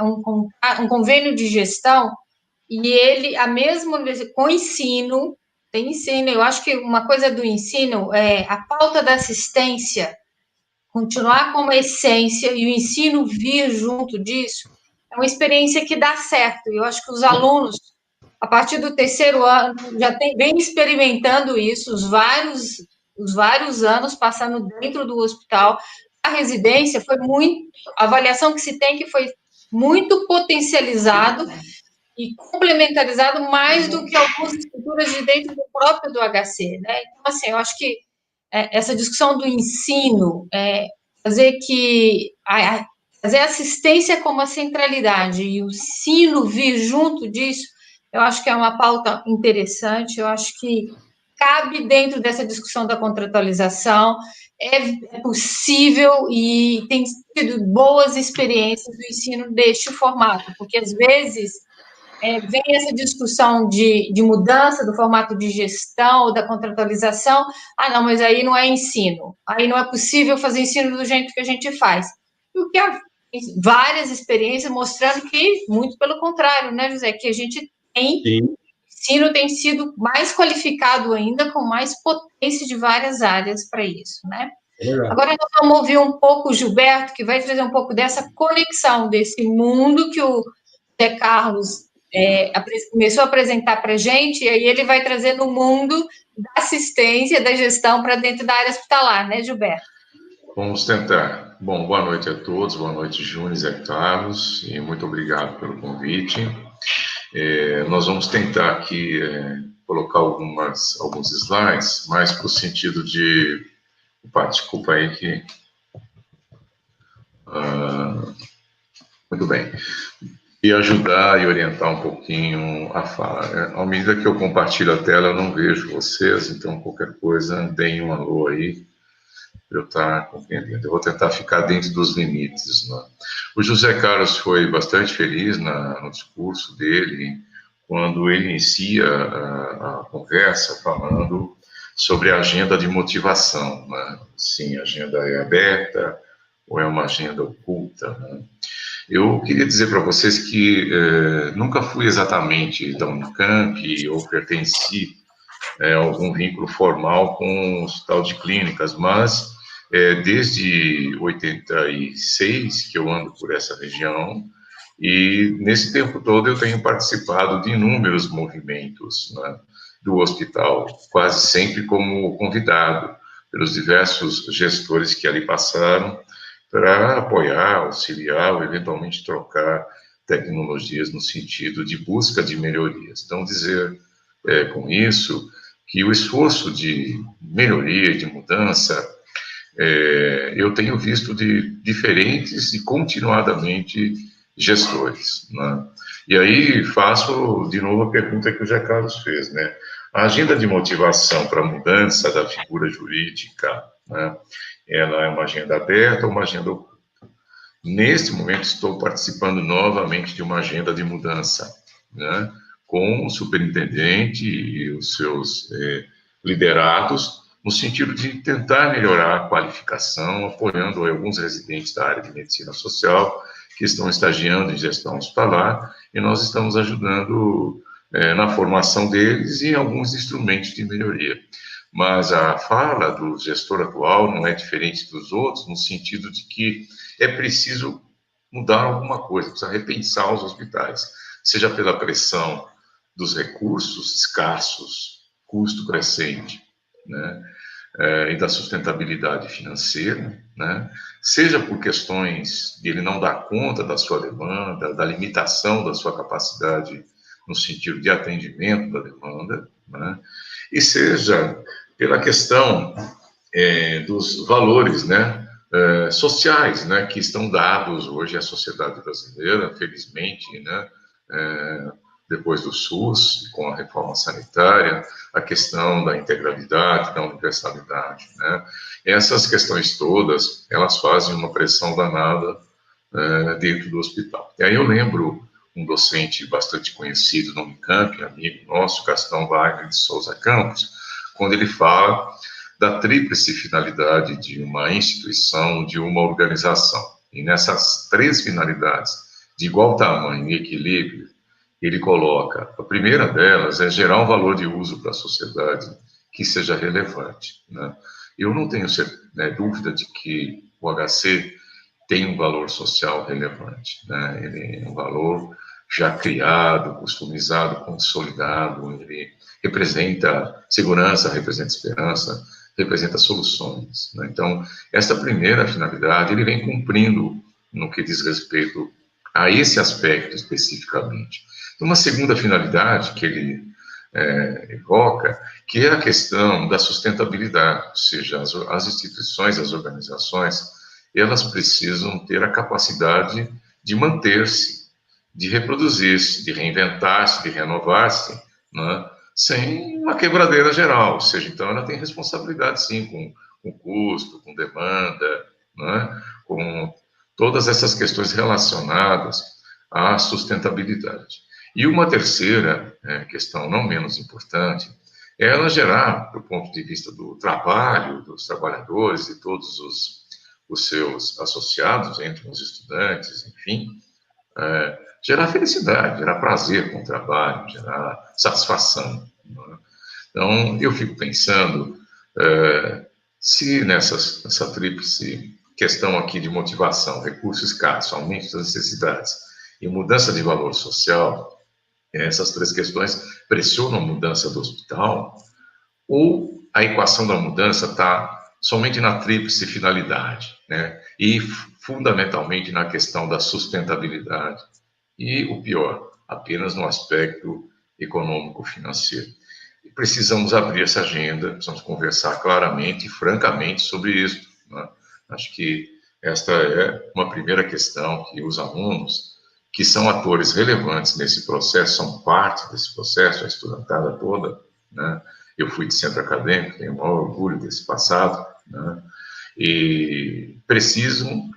um convênio de gestão, e ele, a mesma universidade, com ensino, tem ensino, eu acho que uma coisa do ensino é a pauta da assistência, continuar como essência e o ensino vir junto disso, é uma experiência que dá certo. Eu acho que os alunos, a partir do 3º ano, já vem experimentando isso, os vários anos passando dentro do hospital. A residência foi muito, a avaliação que se tem que foi muito potencializado e complementarizado mais do que algumas estruturas de dentro do próprio do HC, né? Então, assim, eu acho que essa discussão do ensino, fazer assistência como a centralidade e o ensino vir junto disso, eu acho que é uma pauta interessante, eu acho que cabe dentro dessa discussão da contratualização, é possível e tem tido boas experiências do ensino deste formato, porque às vezes vem essa discussão de mudança do formato de gestão ou da contratualização, não, mas aí não é ensino, aí não é possível fazer ensino do jeito que a gente faz. E o que há várias experiências mostrando que, muito pelo contrário, né, José, que a gente tem, o ensino tem sido mais qualificado ainda, com mais potência de várias áreas para isso, né? Agora nós vamos ouvir um pouco o Gilberto, que vai trazer um pouco dessa conexão desse mundo que o Zé Carlos começou a apresentar para a gente, e aí ele vai trazer no mundo da assistência, da gestão para dentro da área hospitalar, né, Gilberto? Vamos tentar. Bom, boa noite a todos, boa noite, Júnior e Zé Carlos, e muito obrigado pelo convite. Nós vamos tentar aqui colocar alguns slides, mais para o sentido de... Opa, desculpa aí que... Muito bem. e ajudar e orientar um pouquinho a fala, né? À medida que eu compartilho a tela, eu não vejo vocês, então qualquer coisa, deem um alô aí, para eu estar compreendendo. Eu vou tentar ficar dentro dos limites, né? O José Carlos foi bastante feliz no discurso dele, quando ele inicia a conversa falando sobre a agenda de motivação, né? Sim, a agenda é aberta ou é uma agenda oculta, né? Eu queria dizer para vocês que nunca fui exatamente da Unicamp ou pertenci a algum vínculo formal com o hospital de clínicas, mas desde 86 que eu ando por essa região e nesse tempo todo eu tenho participado de inúmeros movimentos, né, do hospital, quase sempre como convidado pelos diversos gestores que ali passaram, para apoiar, auxiliar ou eventualmente trocar tecnologias no sentido de busca de melhorias. Então, dizer com isso que o esforço de melhoria, de mudança, eu tenho visto de diferentes e continuadamente gestores, né? E aí faço de novo a pergunta que o José Carlos fez, né? A agenda de motivação para a mudança da figura jurídica, né? Ela é uma agenda aberta ou uma agenda oculta? Neste momento, estou participando novamente de uma agenda de mudança, né? Com o superintendente e os seus liderados, no sentido de tentar melhorar a qualificação, apoiando alguns residentes da área de medicina social que estão estagiando em gestão hospitalar, e nós estamos ajudando na formação deles e em alguns instrumentos de melhoria. Mas a fala do gestor atual não é diferente dos outros, no sentido de que é preciso mudar alguma coisa, precisa repensar os hospitais, seja pela pressão dos recursos escassos, custo crescente, né, e da sustentabilidade financeira, né, seja por questões de ele não dar conta da sua demanda, da limitação da sua capacidade no sentido de atendimento da demanda, né, e seja pela questão dos valores, né, sociais, né, que estão dados hoje à sociedade brasileira, felizmente, né, depois do SUS, com a reforma sanitária, a questão da integralidade, da universalidade, né? Essas questões todas, elas fazem uma pressão danada dentro do hospital. E aí eu lembro um docente bastante conhecido no Unicamp, amigo nosso, Gastão Wagner de Souza Campos, quando ele fala da tríplice finalidade de uma instituição, de uma organização. E nessas três finalidades, de igual tamanho e equilíbrio, ele coloca, a primeira delas é gerar um valor de uso para a sociedade que seja relevante, né? Eu não tenho dúvida de que o HC tem um valor social relevante, né? Ele é um valor já criado, customizado, consolidado, ele representa segurança, representa esperança, representa soluções, né? Então, essa primeira finalidade, ele vem cumprindo no que diz respeito a esse aspecto especificamente. Uma segunda finalidade que ele evoca, que é a questão da sustentabilidade, ou seja, as instituições, as organizações, elas precisam ter a capacidade de manter-se, de reproduzir-se, de reinventar-se, de renovar-se, né, sem uma quebradeira geral, ou seja, então ela tem responsabilidade sim com custo, com demanda, né, com todas essas questões relacionadas à sustentabilidade. E uma terceira questão, não menos importante, é ela gerar, do ponto de vista do trabalho, dos trabalhadores e todos os seus associados, entre os estudantes, enfim, gerar felicidade, gerar prazer com o trabalho, gerar satisfação, né? Então, eu fico pensando, se nessa tríplice questão aqui de motivação, recurso escasso, aumento das necessidades e mudança de valor social, essas três questões pressionam a mudança do hospital, ou a equação da mudança está somente na tríplice finalidade, né? E fundamentalmente na questão da sustentabilidade. E o pior, apenas no aspecto econômico-financeiro. E precisamos abrir essa agenda, precisamos conversar claramente e francamente sobre isso, né? Acho que esta é uma primeira questão que os alunos que são atores relevantes nesse processo, são parte desse processo, a estudantada toda, né? Eu fui de centro acadêmico, tenho o maior orgulho desse passado, né? E precisam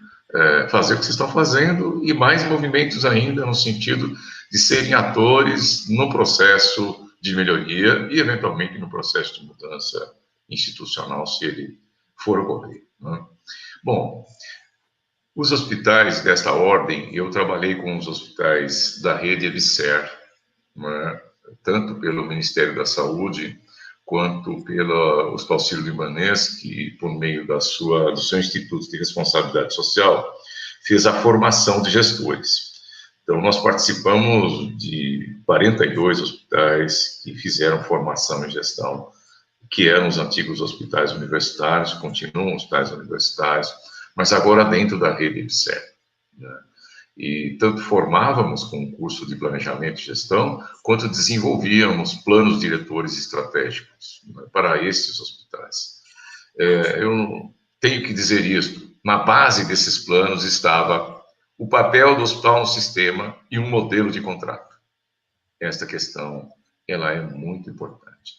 fazer o que vocês estão fazendo e mais movimentos ainda no sentido de serem atores no processo de melhoria e, eventualmente, no processo de mudança institucional, se ele for ocorrer, né? Bom, os hospitais desta ordem, eu trabalhei com os hospitais da rede EBSER, né? Tanto pelo Ministério da Saúde, quanto pelo Hospital Sírio-Libanês, que, por meio do seu Instituto de Responsabilidade Social, fez a formação de gestores. Então, nós participamos de 42 hospitais que fizeram formação em gestão, que eram os antigos hospitais universitários, continuam hospitais universitários, mas agora dentro da rede EBSER, né? E tanto formávamos com o curso de planejamento e gestão, quanto desenvolvíamos planos diretores estratégicos, né, para esses hospitais. Eu tenho que dizer isto, na base desses planos estava o papel do hospital no sistema e um modelo de contrato. Esta questão, ela é muito importante.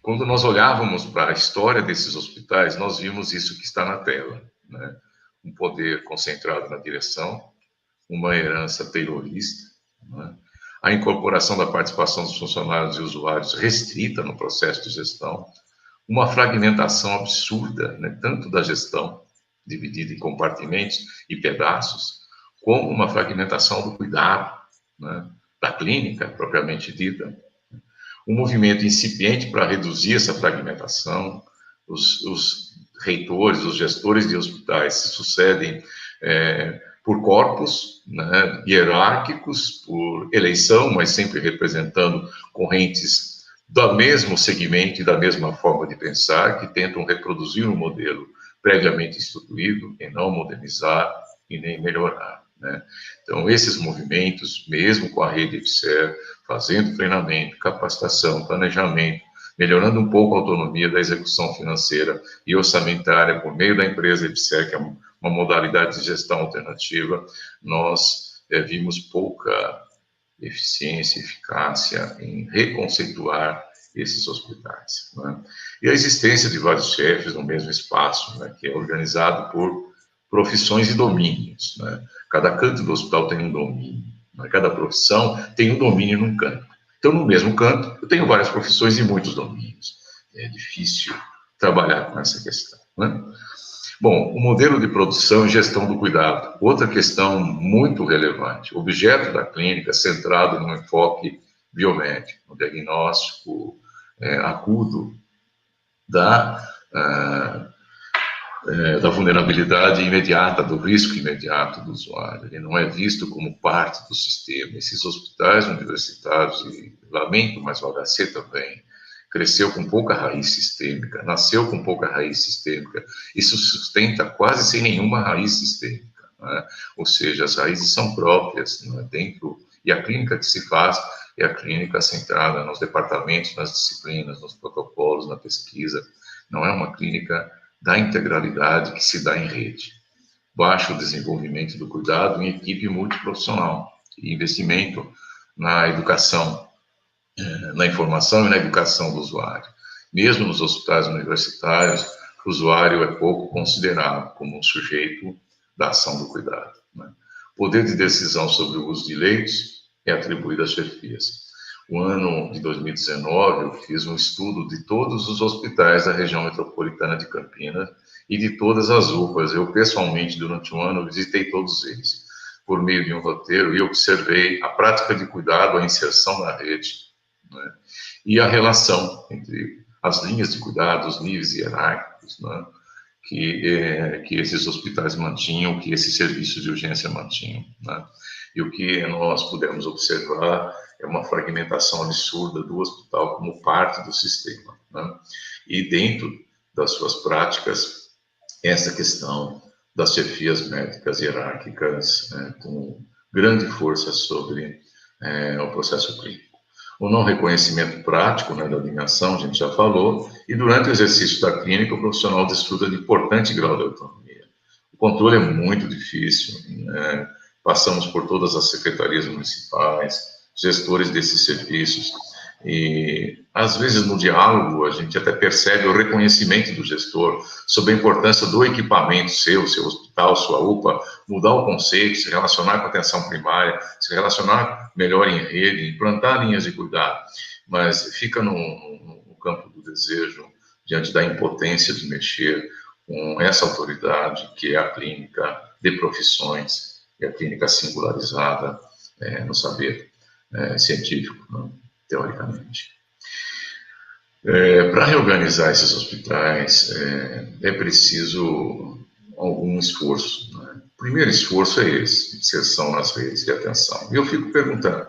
Quando nós olhávamos para a história desses hospitais, nós vimos isso que está na tela, né? Um poder concentrado na direção, uma herança taylorista, né? A incorporação da participação dos funcionários e usuários restrita no processo de gestão, uma fragmentação absurda, né? Tanto da gestão, dividida em compartimentos e pedaços, como uma fragmentação do cuidado, né? Da clínica, propriamente dita. Um movimento incipiente para reduzir essa fragmentação, os reitores, os gestores de hospitais se sucedem por corpos, né, hierárquicos, por eleição, mas sempre representando correntes do mesmo segmento e da mesma forma de pensar, que tentam reproduzir um modelo previamente instituído e não modernizar e nem melhorar, né? Então, esses movimentos, mesmo com a rede EBSER, fazendo treinamento, capacitação, planejamento, melhorando um pouco a autonomia da execução financeira e orçamentária por meio da empresa EBSER, que é uma modalidade de gestão alternativa, nós vimos pouca eficiência e eficácia em reconceituar esses hospitais, né? E a existência de vários chefes no mesmo espaço, né, que é organizado por profissões e domínios, né? Cada canto do hospital tem um domínio, né? Cada profissão tem um domínio num canto. Então, no mesmo canto, eu tenho várias profissões e muitos domínios. É difícil trabalhar com essa questão, né? Bom, o modelo de produção e gestão do cuidado. Outra questão muito relevante. O objeto da clínica centrado no enfoque biomédico, no diagnóstico agudo da vulnerabilidade imediata, do risco imediato do usuário. Ele não é visto como parte do sistema. Esses hospitais universitários, e lamento, mas o HC também, cresceu com pouca raiz sistêmica, nasceu com pouca raiz sistêmica, isso sustenta quase sem nenhuma raiz sistêmica, né? Ou seja, as raízes são próprias, né, dentro, e a clínica que se faz é a clínica centrada nos departamentos, nas disciplinas, nos protocolos, na pesquisa, não é uma clínica da integralidade que se dá em rede. Baixo desenvolvimento do cuidado em equipe multiprofissional e investimento na educação, na informação e na educação do usuário. Mesmo nos hospitais universitários, o usuário é pouco considerado como um sujeito da ação do cuidado, né? O poder de decisão sobre o uso de leitos é atribuído às chefias. No ano de 2019, eu fiz um estudo de todos os hospitais da região metropolitana de Campinas e de todas as UPAs. Eu, pessoalmente, durante um ano, visitei todos eles, por meio de um roteiro, e observei a prática de cuidado, a inserção na rede, né, e a relação entre as linhas de cuidado, os níveis hierárquicos, né, que esses hospitais mantinham, que esses serviços de urgência mantinham, né. E o que nós pudemos observar é uma fragmentação absurda do hospital como parte do sistema, né. E dentro das suas práticas, essa questão das chefias médicas hierárquicas, com grande força sobre o processo clínico. O não reconhecimento prático, né, da dimensão, a gente já falou, e durante o exercício da clínica, o profissional desfruta de importante grau de autonomia. O controle é muito difícil, né, passamos por todas as secretarias municipais, gestores desses serviços, e às vezes no diálogo a gente até percebe o reconhecimento do gestor sobre a importância do equipamento seu hospital, sua UPA, mudar o conceito, se relacionar com a atenção primária, se relacionar melhor em rede, implantar linhas de cuidado, mas fica no campo do desejo, diante da impotência de mexer com essa autoridade que é a clínica de profissões e a clínica singularizada no saber científico, né, teoricamente. Para reorganizar esses hospitais, é preciso algum esforço, né? O primeiro esforço é esse, inserção nas redes de atenção. E eu fico perguntando,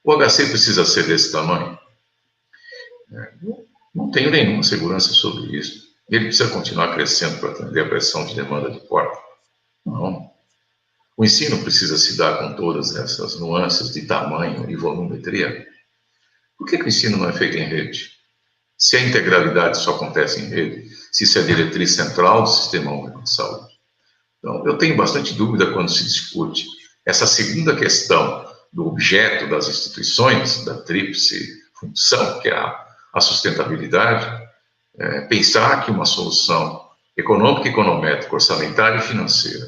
o HC precisa ser desse tamanho? Não tenho nenhuma segurança sobre isso. Ele precisa continuar crescendo para atender a pressão de demanda de porta? Não. O ensino precisa se dar com todas essas nuances de tamanho e volumetria? Por que o ensino não é feito em rede? Se a integralidade só acontece em rede, se isso é a diretriz central do Sistema Único de Saúde. Então, eu tenho bastante dúvida quando se discute essa segunda questão do objeto das instituições, da tríplice função, que é a sustentabilidade, pensar que uma solução econômica, econométrica, orçamentária e financeira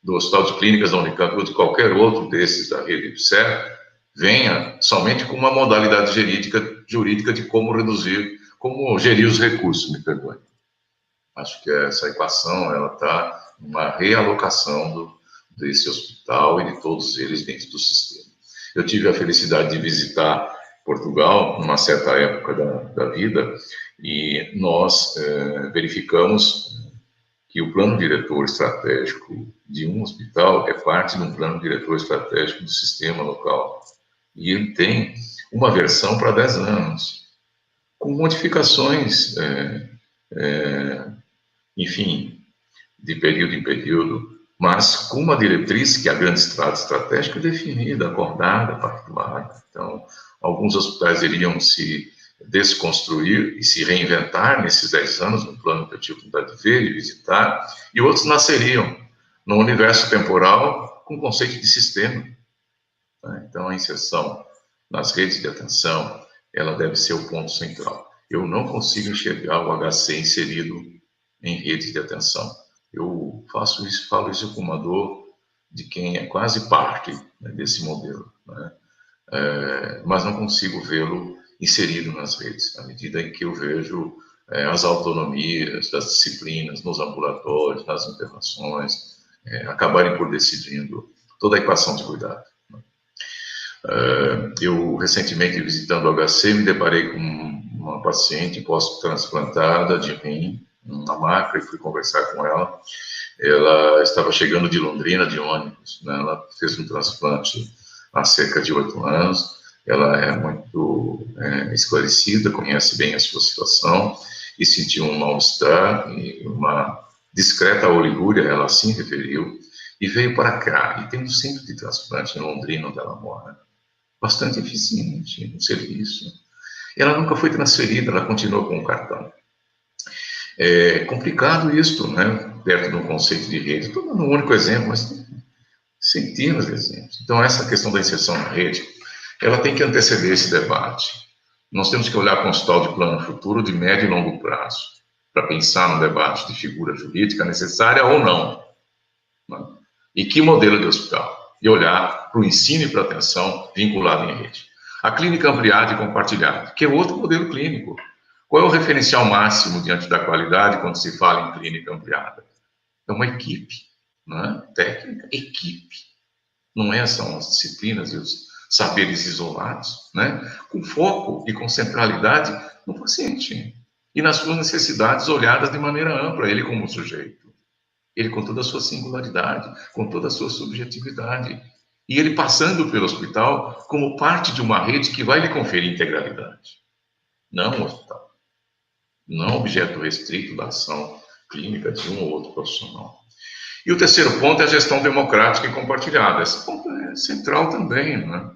do Hospital de Clínicas da Unicamp ou de qualquer outro desses da rede IBSER venha somente com uma modalidade jurídica de como gerir os recursos, me perdoe. Acho que essa equação ela está numa realocação desse hospital e de todos eles dentro do sistema. Eu tive a felicidade de visitar Portugal numa certa época da vida e nós verificamos que o plano diretor estratégico de um hospital é parte de um plano diretor estratégico do sistema local. E ele tem uma versão para 10 anos, com modificações, enfim, de período em período, mas com uma diretriz que a grande estrada estratégica é definida, acordada, pactuada. Então, alguns hospitais iriam se desconstruir e se reinventar nesses 10 anos, no plano que eu tive a oportunidade de ver e visitar, e outros nasceriam num universo temporal com conceito de sistema. Então, a inserção nas redes de atenção, ela deve ser o ponto central. Eu não consigo enxergar o HC inserido em redes de atenção. Eu falo isso com uma dor de quem é quase parte, né, desse modelo, né? Mas não consigo vê-lo inserido nas redes, à medida em que eu vejo as autonomias das disciplinas nos ambulatórios, nas internações, acabarem por decidindo toda a equação de cuidado. Eu, recentemente, visitando o HC, me deparei com uma paciente pós-transplantada de rim, na maca, e fui conversar com ela. Ela estava chegando de Londrina de ônibus, né? Ela fez um transplante há cerca de 8 anos, ela é muito esclarecida, conhece bem a sua situação, e sentiu um mal-estar e uma discreta oligúria, ela assim referiu, e veio para cá, e tem um centro de transplante em Londrina, onde ela mora, bastante eficiente no serviço. Ela nunca foi transferida, ela continuou com o cartão. É complicado isso, né? Perto de um conceito de rede. Estou dando um único exemplo, mas tem centenas de exemplos. Então, essa questão da inserção na rede, ela tem que anteceder esse debate. Nós temos que olhar para um hospital de plano futuro de médio e longo prazo, para pensar no debate de figura jurídica necessária ou não, né? E que modelo de hospital? E olhar para o ensino e para a atenção vinculado em rede. A clínica ampliada e compartilhada, que é outro modelo clínico. Qual é o referencial máximo diante da qualidade quando se fala em clínica ampliada? É uma equipe, né? Técnica, equipe. Não são as disciplinas e os saberes isolados, né? Com foco e com centralidade no paciente e nas suas necessidades olhadas de maneira ampla, ele como sujeito, ele com toda a sua singularidade, com toda a sua subjetividade, e ele passando pelo hospital como parte de uma rede que vai lhe conferir integralidade, não o hospital, não objeto restrito da ação clínica de um ou outro profissional. E o terceiro ponto é a gestão democrática e compartilhada. Esse ponto é central também, né?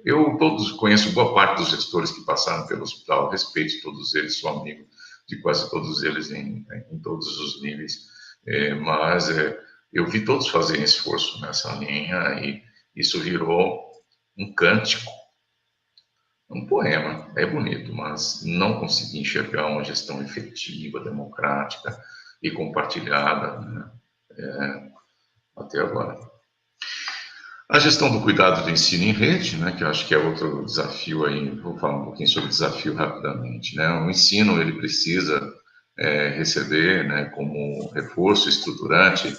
Eu conheço boa parte dos gestores que passaram pelo hospital, respeito todos eles, sou amigo de quase todos eles em todos os níveis, mas Eu vi todos fazerem esforço nessa linha e isso virou um cântico, um poema. É bonito, mas não consegui enxergar uma gestão efetiva, democrática e compartilhada, né, até agora. A gestão do cuidado do ensino em rede, né, que eu acho que é outro desafio aí, vou falar um pouquinho sobre o desafio rapidamente, né? O ensino, ele precisa receber, né, como reforço estruturante,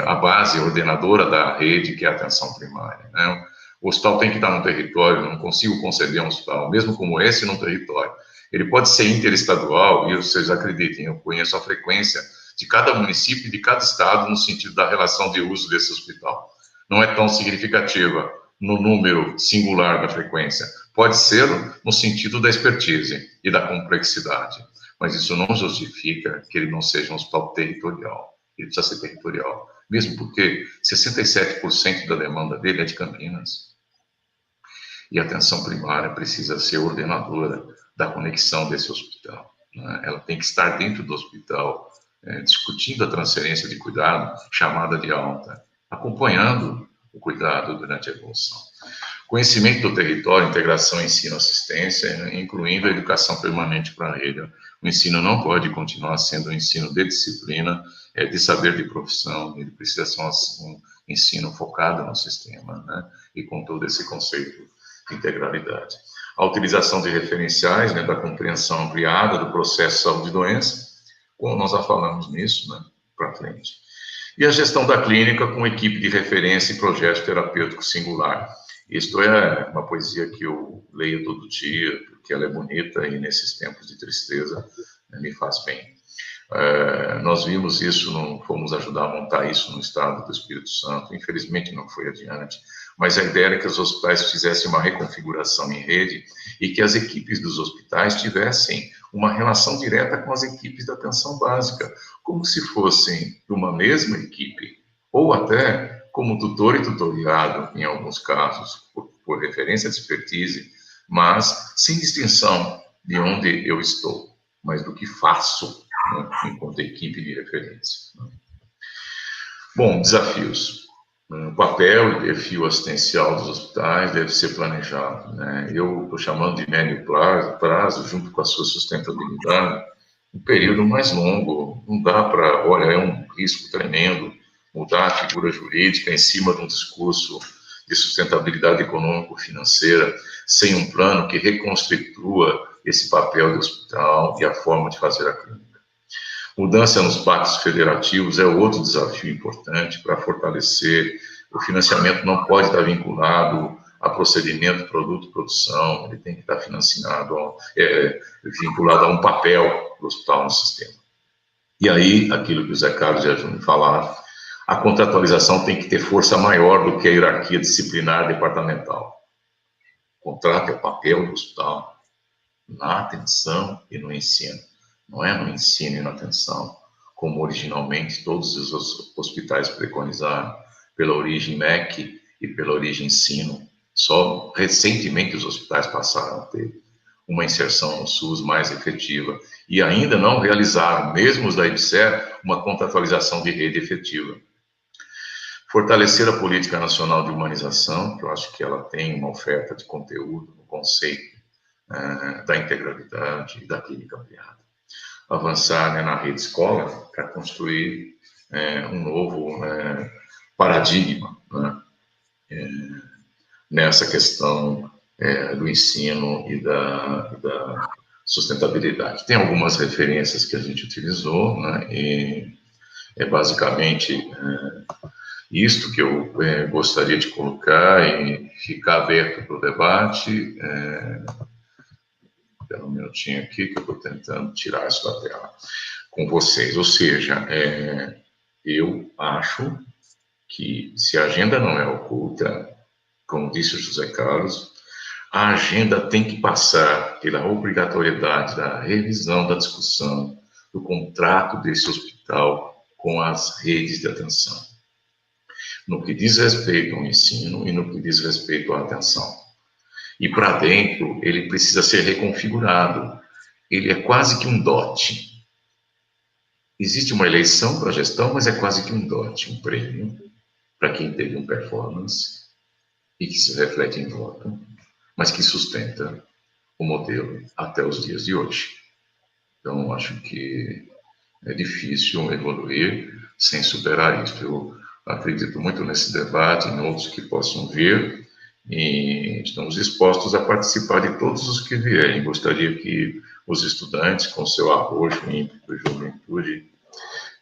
a base ordenadora da rede, que é a atenção primária, né? O hospital tem que estar no território, não consigo conceber um hospital, mesmo como esse, num território. Ele pode ser interestadual, e vocês acreditem, eu conheço a frequência de cada município e de cada estado no sentido da relação de uso desse hospital. Não é tão significativa no número singular da frequência. Pode ser no sentido da expertise e da complexidade, mas isso não justifica que ele não seja um hospital territorial. Ele precisa ser territorial, mesmo porque 67% da demanda dele é de Campinas. E a atenção primária precisa ser ordenadora da conexão desse hospital, né? Ela tem que estar dentro do hospital, discutindo a transferência de cuidado, chamada de alta, acompanhando o cuidado durante a evolução. Conhecimento do território, integração, ensino, assistência, incluindo a educação permanente para ele. O ensino não pode continuar sendo um ensino de disciplina, de saber de profissão, ele precisa ser um ensino focado no sistema, né? E com todo esse conceito de integralidade. A utilização de referenciais, né, da compreensão ampliada do processo de saúde e doença, como nós já falamos nisso, né, para frente. E a gestão da clínica com equipe de referência e projeto terapêutico singular. Isto é uma poesia que eu leio todo dia, porque ela é bonita e nesses tempos de tristeza, né, me faz bem. Nós vimos isso, fomos ajudar a montar isso no estado do Espírito Santo, infelizmente não foi adiante, mas a ideia era que os hospitais fizessem uma reconfiguração em rede e que as equipes dos hospitais tivessem uma relação direta com as equipes da atenção básica, como se fossem uma mesma equipe, ou até como tutor e tutoriado, em alguns casos, por referência de expertise, mas sem distinção de onde eu estou, mas do que faço, né, enquanto equipe de referência. Bom, desafios. O papel e perfil assistencial dos hospitais deve ser planejado, né? Eu estou chamando de médio prazo, junto com a sua sustentabilidade, um período mais longo. Não dá para, olha, é um risco tremendo mudar a figura jurídica em cima de um discurso de sustentabilidade econômico-financeira, sem um plano que reconstitua esse papel do hospital e a forma de fazer a clínica. Mudança nos pactos federativos é outro desafio importante para fortalecer. O financiamento não pode estar vinculado a procedimento, produto, produção, ele tem que estar vinculado a um papel do hospital no sistema. E aí, aquilo que o Zé Carlos e a Júnior falaram, a contratualização tem que ter força maior do que a hierarquia disciplinar departamental. O contrato é o papel do hospital na atenção e no ensino. Não é no ensino e na atenção, como originalmente todos os hospitais preconizaram, pela origem MEC e pela origem ensino. Só recentemente os hospitais passaram a ter uma inserção no SUS mais efetiva e ainda não realizaram, mesmo os da IBSER, uma contratualização de rede efetiva. Fortalecer a política nacional de humanização, que eu acho que ela tem uma oferta de conteúdo no conceito da integralidade e da clínica ampliada. Avançar, né, na rede escola para construir um novo paradigma, né, nessa questão do ensino e da sustentabilidade. Tem algumas referências que a gente utilizou, né, e é basicamente isto que eu gostaria de colocar e ficar aberto para o debate. Espera um minutinho aqui que eu estou tentando tirar isso da tela com vocês. Ou seja, eu acho que se a agenda não é oculta, como disse o José Carlos, a agenda tem que passar pela obrigatoriedade da revisão, da discussão, do contrato desse hospital com as redes de atenção, no que diz respeito ao ensino e no que diz respeito à atenção. E para dentro, ele precisa ser reconfigurado. Ele é quase que um dote. existe uma eleição para a gestão, mas é quase que um dote, um prêmio para quem teve um performance e que se reflete em voto, mas que sustenta o modelo até os dias de hoje. Então, acho que é difícil evoluir sem superar isso. Eu acredito muito nesse debate, em outros que possam vir, e estamos dispostos a participar de todos os que vierem. Gostaria que os estudantes, com seu arrojo ímpeto e juventude,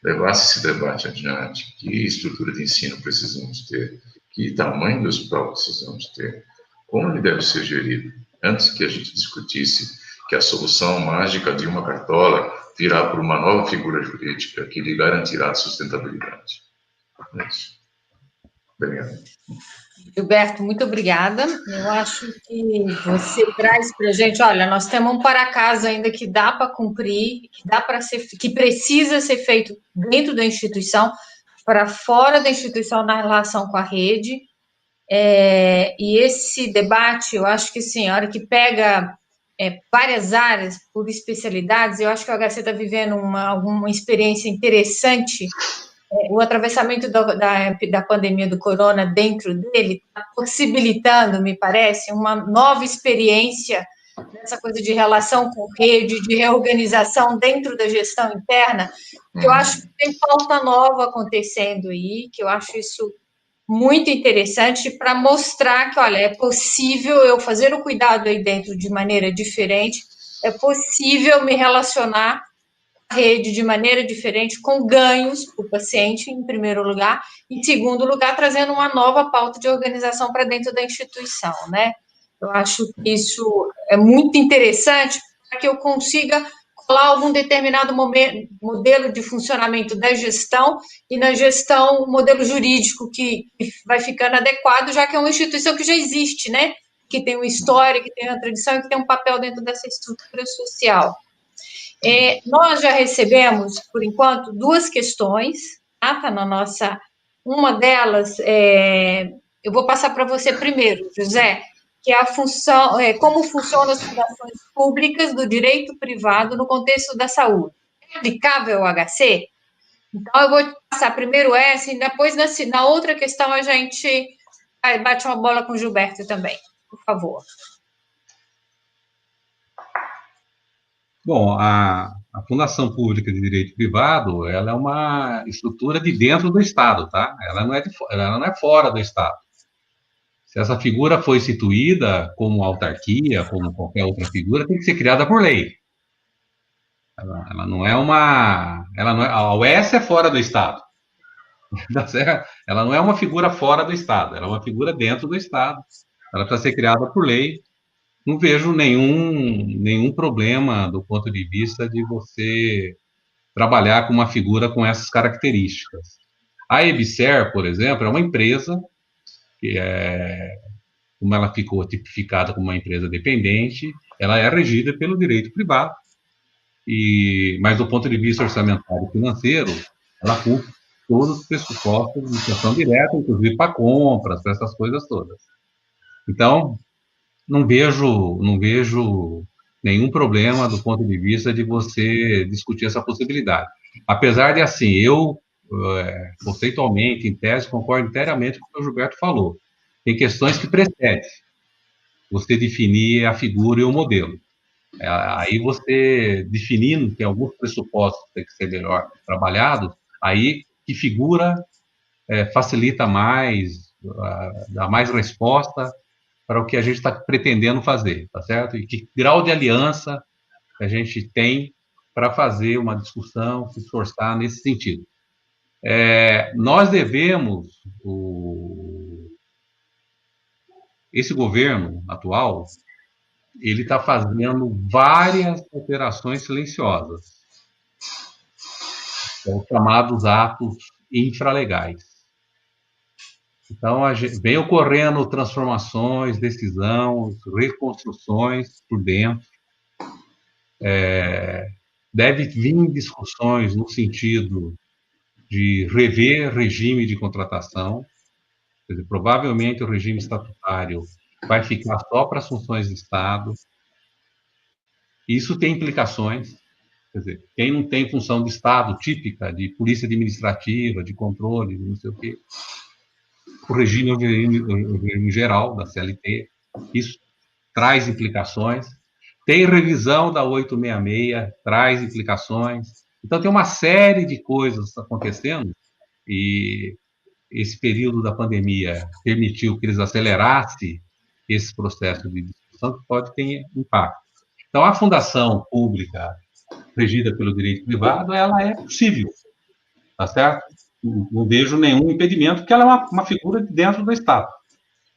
levassem esse debate adiante. Que estrutura de ensino precisamos ter? Que tamanho do hospital precisamos ter? Como ele deve ser gerido? Antes que a gente discutisse que a solução mágica de uma cartola virá por uma nova figura jurídica que lhe garantirá a sustentabilidade. É isso. Obrigado. Gilberto, muito obrigada. Eu acho que você traz para a gente, olha, nós temos um para casa ainda que dá para cumprir, que dá para ser, que precisa ser feito dentro da instituição, para fora da instituição na relação com a rede. E esse debate, eu acho que sim, a hora que pega várias áreas por especialidades, eu acho que o HC está vivendo alguma experiência interessante. O atravessamento da pandemia do corona dentro dele está possibilitando, me parece, uma nova experiência nessa coisa de relação com rede, de reorganização dentro da gestão interna, que eu acho que tem pauta nova acontecendo aí, que eu acho isso muito interessante para mostrar que, olha, é possível eu fazer o cuidado aí dentro de maneira diferente, é possível me relacionar rede de maneira diferente, com ganhos para o paciente, em primeiro lugar, e em segundo lugar, trazendo uma nova pauta de organização para dentro da instituição, né? Eu acho que isso é muito interessante para que eu consiga colar algum determinado modelo de funcionamento da gestão e na gestão, o modelo jurídico que vai ficando adequado, já que é uma instituição que já existe, né? Que tem uma história, que tem uma tradição e que tem um papel dentro dessa estrutura social. Nós já recebemos, por enquanto, 2 questões, tá na nossa. Uma delas, eu vou passar para você primeiro, José, que é a função, como funcionam as fundações públicas do direito privado no contexto da saúde. É aplicável ao HC? Então, eu vou passar primeiro essa, e depois, na outra questão, a gente bate uma bola com o Gilberto também, por favor. Bom, a Fundação Pública de Direito Privado, ela é uma estrutura de dentro do Estado, tá? Ela não é fora do Estado. Se essa figura foi instituída como autarquia, como qualquer outra figura, tem que ser criada por lei. Ela não é a UES é fora do Estado. Ela não é uma figura fora do Estado, ela é uma figura dentro do Estado. Ela precisa ser criada por lei. Não vejo nenhum problema do ponto de vista de você trabalhar com uma figura com essas características. A EBSER, por exemplo, é uma empresa que como ela ficou tipificada como uma empresa dependente, ela é regida pelo direito privado, mas do ponto de vista orçamentário e financeiro, ela cumpre todos os pressupostos de administração direta, inclusive para compras, para essas coisas todas. Então, não vejo nenhum problema do ponto de vista de você discutir essa possibilidade. Apesar de, assim, eu, conceitualmente, em tese, concordo inteiramente com o que o Gilberto falou. Tem questões que precedem você definir a figura e o modelo. Aí você, definindo, tem alguns pressupostos que tem que ser melhor trabalhados, aí que figura facilita mais, dá mais resposta para o que a gente está pretendendo fazer, tá certo? E que grau de aliança a gente tem para fazer uma discussão, se esforçar nesse sentido. Nós devemos, esse governo atual, ele está fazendo várias operações silenciosas, os chamados atos infralegais. Então, vem ocorrendo transformações, decisões, reconstruções por dentro. Deve vir discussões no sentido de rever regime de contratação. Quer dizer, provavelmente o regime estatutário vai ficar só para as funções de Estado. Isso tem implicações. Quer dizer, quem não tem função de Estado típica, de polícia administrativa, de controle, de não sei o quê, o regime geral da CLT, isso traz implicações. Tem revisão da 866, traz implicações. Então, tem uma série de coisas acontecendo, e esse período da pandemia permitiu que eles acelerassem esse processo de discussão, que pode ter impacto. Então, a fundação pública regida pelo direito privado, ela é possível, tá certo? Não vejo nenhum impedimento, porque ela é uma figura de dentro do Estado.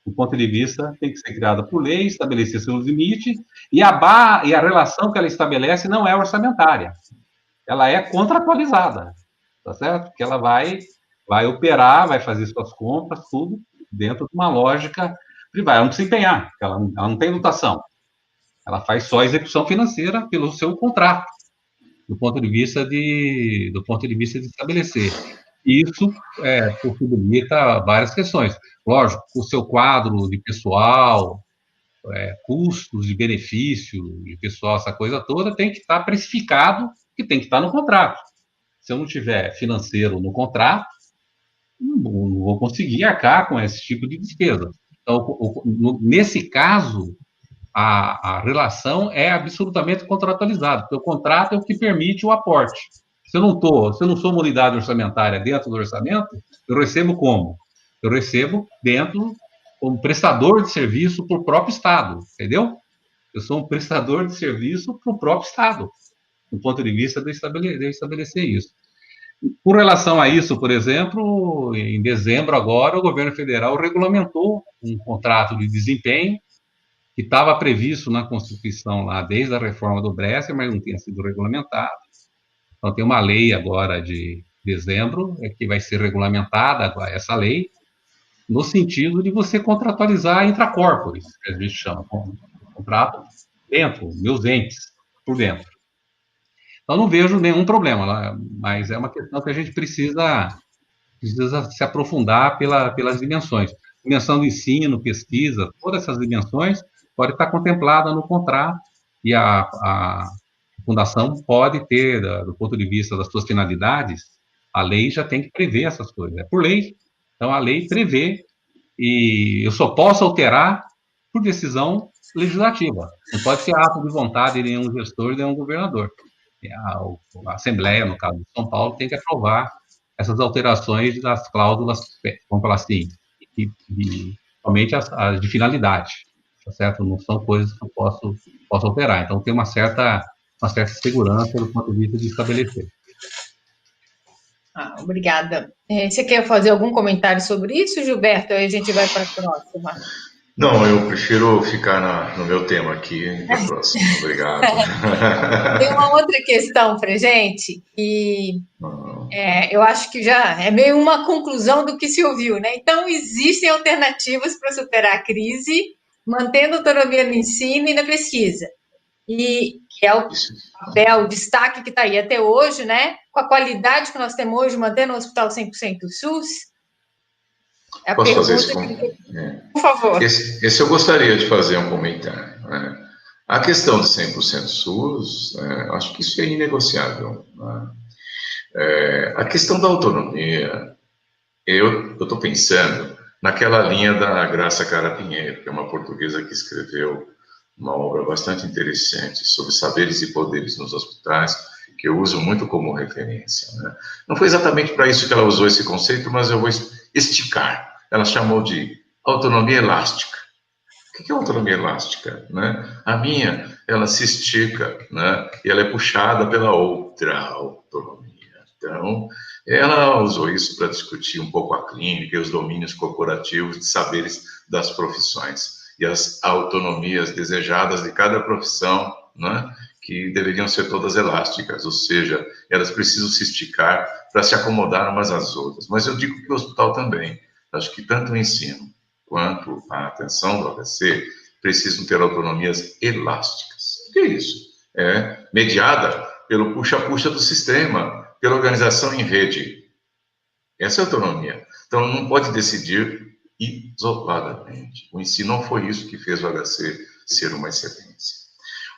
Do ponto de vista, tem que ser criada por lei, estabelecer seus limites, e a relação que ela estabelece não é orçamentária, ela é contratualizada, tá certo? Porque ela vai operar, vai fazer suas compras, tudo dentro de uma lógica privada. Ela não precisa empenhar, ela não tem dotação. Ela faz só a execução financeira pelo seu contrato, do ponto de vista de estabelecer. Isso possibilita várias questões. Lógico, o seu quadro de pessoal, custos de benefício de pessoal, essa coisa toda, tem que estar precificado, que tem que estar no contrato. Se eu não tiver financeiro no contrato, não vou conseguir arcar com esse tipo de despesa. Então, nesse caso, a relação é absolutamente contratualizada, porque o contrato é o que permite o aporte. Se eu não sou uma unidade orçamentária dentro do orçamento, eu recebo como? Eu recebo como prestador de serviço para o próprio Estado, entendeu? Eu sou um prestador de serviço para o próprio Estado, do ponto de vista de estabelecer isso. Com relação a isso, por exemplo, em dezembro agora, o governo federal regulamentou um contrato de desempenho que estava previsto na Constituição lá desde a reforma do Bresser, mas não tinha sido regulamentado. Então, tem uma lei agora de dezembro que vai ser regulamentada, essa lei, no sentido de você contratualizar intracorporis, que a gente chama, contrato dentro, meus entes, por dentro. Então, não vejo nenhum problema, mas é uma questão que a gente precisa se aprofundar pelas dimensões. Dimensão do ensino, pesquisa, todas essas dimensões pode estar contemplada no contrato, e a fundação pode ter, do ponto de vista das suas finalidades, a lei já tem que prever essas coisas, é por lei. Então, a lei prevê, e eu só posso alterar por decisão legislativa. Não pode ser ato de vontade de nenhum gestor, de nenhum governador. A Assembleia, no caso de São Paulo, tem que aprovar essas alterações das cláusulas, vamos falar assim, somente as de finalidade, tá certo? Não são coisas que eu posso alterar. Então, tem uma certa segurança do ponto de vista de estabelecer. Obrigada. Você quer fazer algum comentário sobre isso, Gilberto? Aí a gente vai para a próxima. Não, eu prefiro ficar no meu tema aqui na próxima. Obrigado. Tem uma outra questão para gente, e eu acho que já é meio uma conclusão do que se ouviu, né? Então, existem alternativas para superar a crise, mantendo a autonomia no ensino e na pesquisa. E que é o papel, o destaque que está aí até hoje, né? Com a qualidade que nós temos hoje, mantendo o hospital 100% SUS. Posso fazer esse comentário? Por favor. Esse eu gostaria de fazer um comentário. Né? A questão de 100% SUS, acho que isso é inegociável. Né? A questão da autonomia, eu estou pensando naquela linha da Graça Cara Pinheiro, que é uma portuguesa que escreveu uma obra bastante interessante sobre saberes e poderes nos hospitais, que eu uso muito como referência. Né? Não foi exatamente para isso que ela usou esse conceito, mas eu vou esticar. Ela chamou de autonomia elástica. O que é autonomia elástica? Né? A minha, ela se estica, né? E ela é puxada pela outra autonomia. Então, ela usou isso para discutir um pouco a clínica e os domínios corporativos de saberes das profissões e as autonomias desejadas de cada profissão, né? Que deveriam ser todas elásticas, ou seja, elas precisam se esticar para se acomodar umas às outras. Mas eu digo que o hospital também. Acho que tanto o ensino quanto a atenção do AVC precisam ter autonomias elásticas. O que é isso? É mediada pelo puxa-puxa do sistema, pela organização em rede. Essa é a autonomia. Então, não pode decidir isoladamente. O ensino não foi isso que fez o HC ser uma excelência.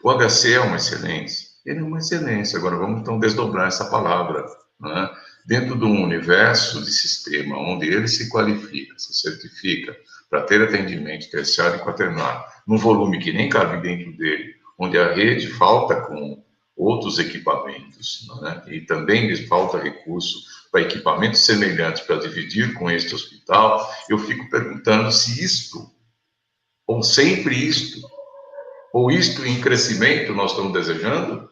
O HC é uma excelência ele é uma excelência. Agora, vamos então desdobrar essa palavra, né? Dentro de um universo de sistema onde ele se qualifica, se certifica para ter atendimento terciário e quaternário, num volume que nem cabe dentro dele, onde a rede falta com outros equipamentos, né? E também lhes falta recurso para equipamentos semelhantes para dividir com este hospital, eu fico perguntando se isto, ou sempre isto, ou isto em crescimento nós estamos desejando.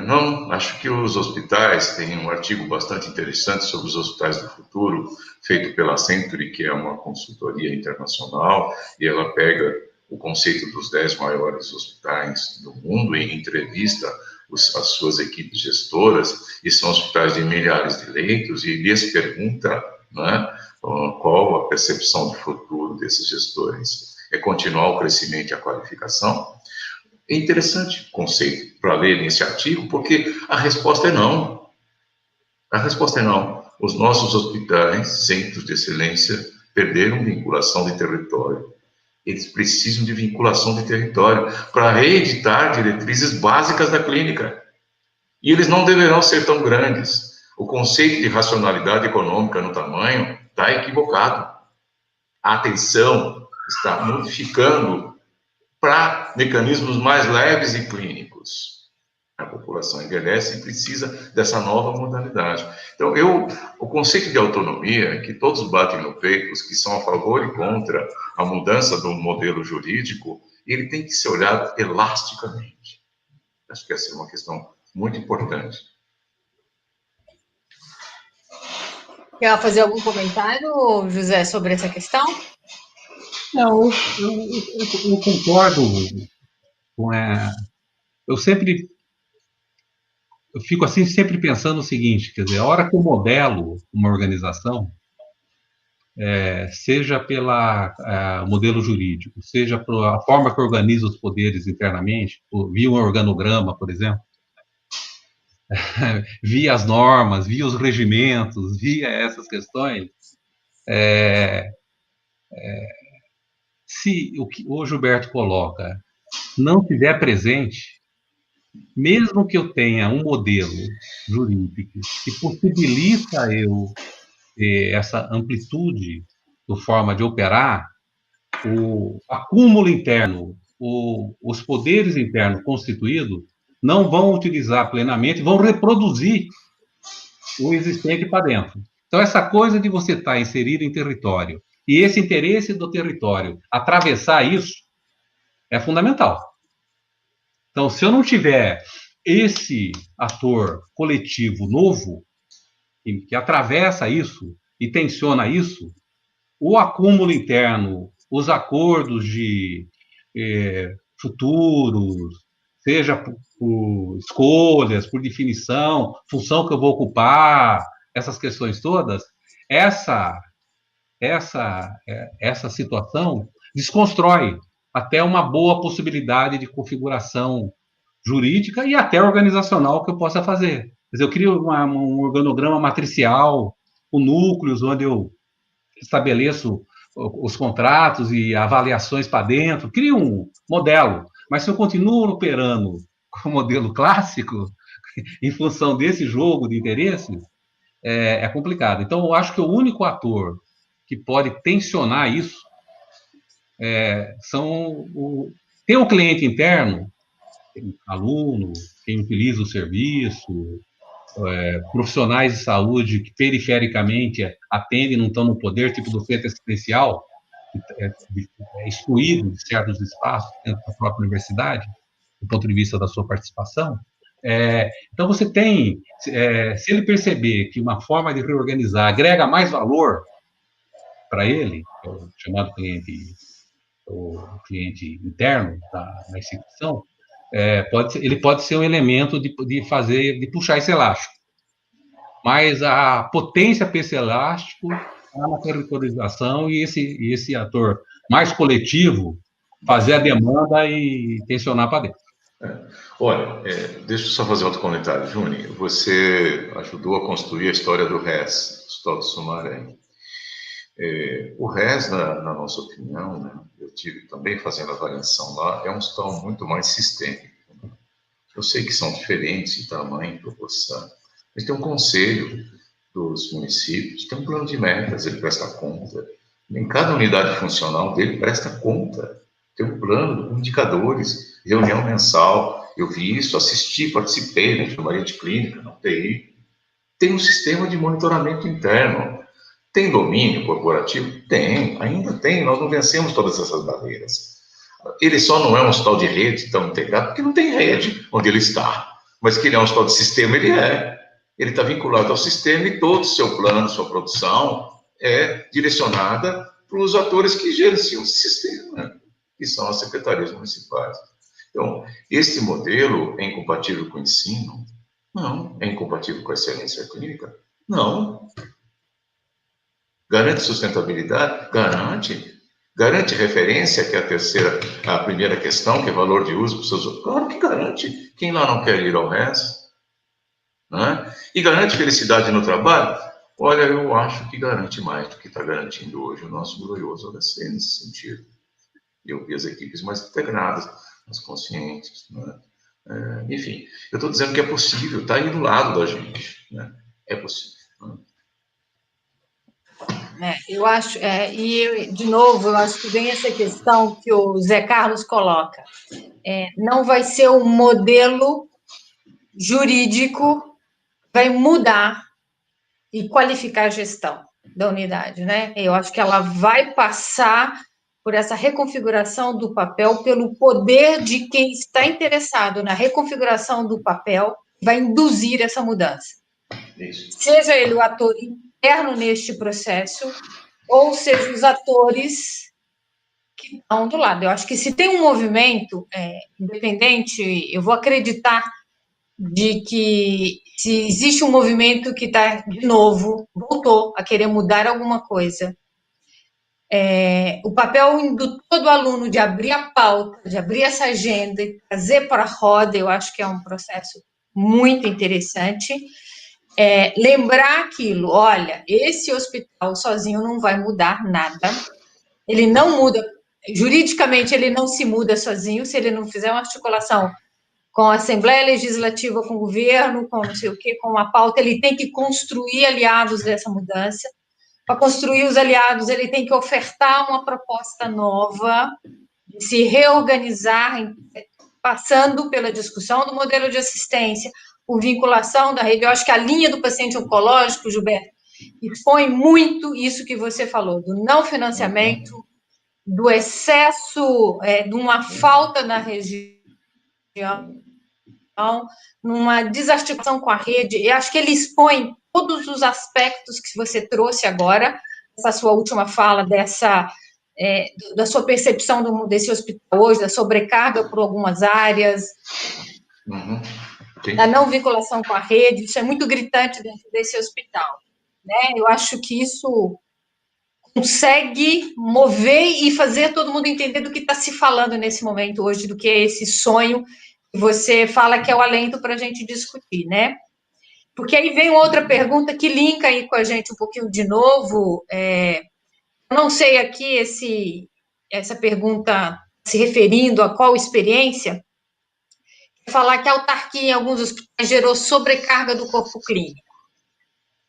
Não, acho que os hospitais, tem um artigo bastante interessante sobre os hospitais do futuro, feito pela Century, que é uma consultoria internacional, e ela pega o conceito dos 10 maiores hospitais do mundo e entrevista as suas equipes gestoras, e são hospitais de milhares de leitos, e lhes pergunta, né, qual a percepção de futuro desses gestores. É continuar o crescimento e a qualificação? É interessante o conceito para ler nesse artigo, porque a resposta é não. A resposta é não. Os nossos hospitais, centros de excelência, perderam vinculação de território. Eles precisam de vinculação de território para reeditar diretrizes básicas da clínica. E eles não deverão ser tão grandes. O conceito de racionalidade econômica no tamanho está equivocado. A atenção está modificando para mecanismos mais leves e clínicos. A população envelhece e precisa dessa nova modalidade. Então, o conceito de autonomia, que todos batem no peito, os que são a favor e contra a mudança do modelo jurídico, ele tem que ser olhado elasticamente. Acho que essa é uma questão muito importante. Quer fazer algum comentário, José, sobre essa questão? Não, eu concordo com eu fico assim sempre pensando o seguinte, quer dizer, a hora que eu modelo uma organização, seja pela modelo jurídico, seja pela forma que eu organizo os poderes internamente, via um organograma, por exemplo, via as normas, via os regimentos, via essas questões, se o que o Gilberto coloca não tiver presente, mesmo que eu tenha um modelo jurídico que possibilita eu ter essa amplitude de forma de operar, o acúmulo interno, os poderes internos constituídos não vão utilizar plenamente, vão reproduzir o existente para dentro. Então, essa coisa de você estar inserido em território e esse interesse do território atravessar isso é fundamental. Então, se eu não tiver esse ator coletivo novo, que atravessa isso e tensiona isso, o acúmulo interno, os acordos de futuros, seja por escolhas, por definição, função que eu vou ocupar, essas questões todas, essa situação desconstrói até uma boa possibilidade de configuração jurídica e até organizacional que eu possa fazer. Quer dizer, eu crio um organograma matricial, com núcleos onde eu estabeleço os contratos e avaliações para dentro, crio um modelo. Mas se eu continuo operando com o modelo clássico, em função desse jogo de interesses, é complicado. Então, eu acho que o único ator que pode tensionar isso tem o cliente interno, aluno, quem utiliza o serviço, profissionais de saúde que perifericamente atendem, não estão no poder, tipo do centro assistencial, excluído de certos espaços dentro da própria universidade, do ponto de vista da sua participação. Então, você tem, se ele perceber que uma forma de reorganizar agrega mais valor para ele, o chamado cliente interno da instituição, ele pode ser um elemento de puxar esse elástico. Mas a potência para esse elástico está na territorialização e esse ator mais coletivo fazer a demanda e tensionar para dentro. Olha, deixa eu só fazer outro comentário, Juni. Você ajudou a construir a história do RES, Hospital do Sumaré. O RES, na nossa opinião, né, eu tive também fazendo avaliação lá, é um hospital muito mais sistêmico. Eu sei que são diferentes em tamanho, proporção, mas tem um conselho dos municípios, tem um plano de metas, ele presta conta. Em cada unidade funcional dele presta conta. Tem um plano com indicadores, reunião mensal. Eu vi isso, assisti, participei na enfermaria de clínica, na UTI. Tem um sistema de monitoramento interno. Tem domínio corporativo? Tem, ainda tem. Nós não vencemos todas essas barreiras. Ele só não é um hospital de rede tão integrado, porque não tem rede onde ele está. Mas que ele é um hospital de sistema, ele é. Ele está vinculado ao sistema e todo o seu plano, sua produção é direcionada para os atores que gerenciam o sistema, que são as secretarias municipais. Então, esse modelo é incompatível com o ensino? Não. É incompatível com a excelência clínica? Não. Garante sustentabilidade? Garante. Garante referência, que é a primeira questão, que é valor de uso para os seus... Claro que garante. Quem lá não quer ir ao resto? Né? E garante felicidade no trabalho? Olha, eu acho que garante mais do que está garantindo hoje o nosso glorioso ABC nesse sentido. Eu vi as equipes mais integradas, mais conscientes. Né? Enfim, eu estou dizendo que é possível, está aí do lado da gente. Né? É possível. Né? Eu acho, de novo, eu acho que vem essa questão que o Zé Carlos coloca. Não vai ser um modelo jurídico vai mudar e qualificar a gestão da unidade, né? Eu acho que ela vai passar por essa reconfiguração do papel, pelo poder de quem está interessado na reconfiguração do papel, vai induzir essa mudança. Isso. Seja ele o ator interno neste processo, ou seja, os atores que estão do lado. Eu acho que se tem um movimento independente, eu vou acreditar de que se existe um movimento que está, de novo, voltou a querer mudar alguma coisa, o papel do todo aluno de abrir a pauta, de abrir essa agenda e trazer para a roda, eu acho que é um processo muito interessante. Lembrar aquilo, olha, esse hospital sozinho não vai mudar nada, ele não muda, juridicamente ele não se muda sozinho, se ele não fizer uma articulação com a Assembleia Legislativa, com o governo, com não sei o quê, com a pauta, ele tem que construir aliados dessa mudança. Para construir os aliados, ele tem que ofertar uma proposta nova, se reorganizar, passando pela discussão do modelo de assistência, por vinculação da rede. Eu acho que a linha do paciente oncológico, Gilberto, expõe muito isso que você falou, do não financiamento, do excesso, de uma falta na região, numa desarticulação com a rede. Eu acho que ele expõe todos os aspectos que você trouxe agora, essa sua última fala, da sua percepção desse hospital hoje, da sobrecarga por algumas áreas, da não vinculação com a rede. Isso é muito gritante dentro desse hospital, né? Eu acho que isso consegue mover e fazer todo mundo entender do que está se falando nesse momento hoje, do que é esse sonho que você fala que é o alento para a gente discutir, né? Porque aí vem outra pergunta que linka aí com a gente um pouquinho de novo. Eu não sei aqui essa pergunta se referindo a qual experiência, falar que a autarquia em alguns hospitais gerou sobrecarga do corpo clínico,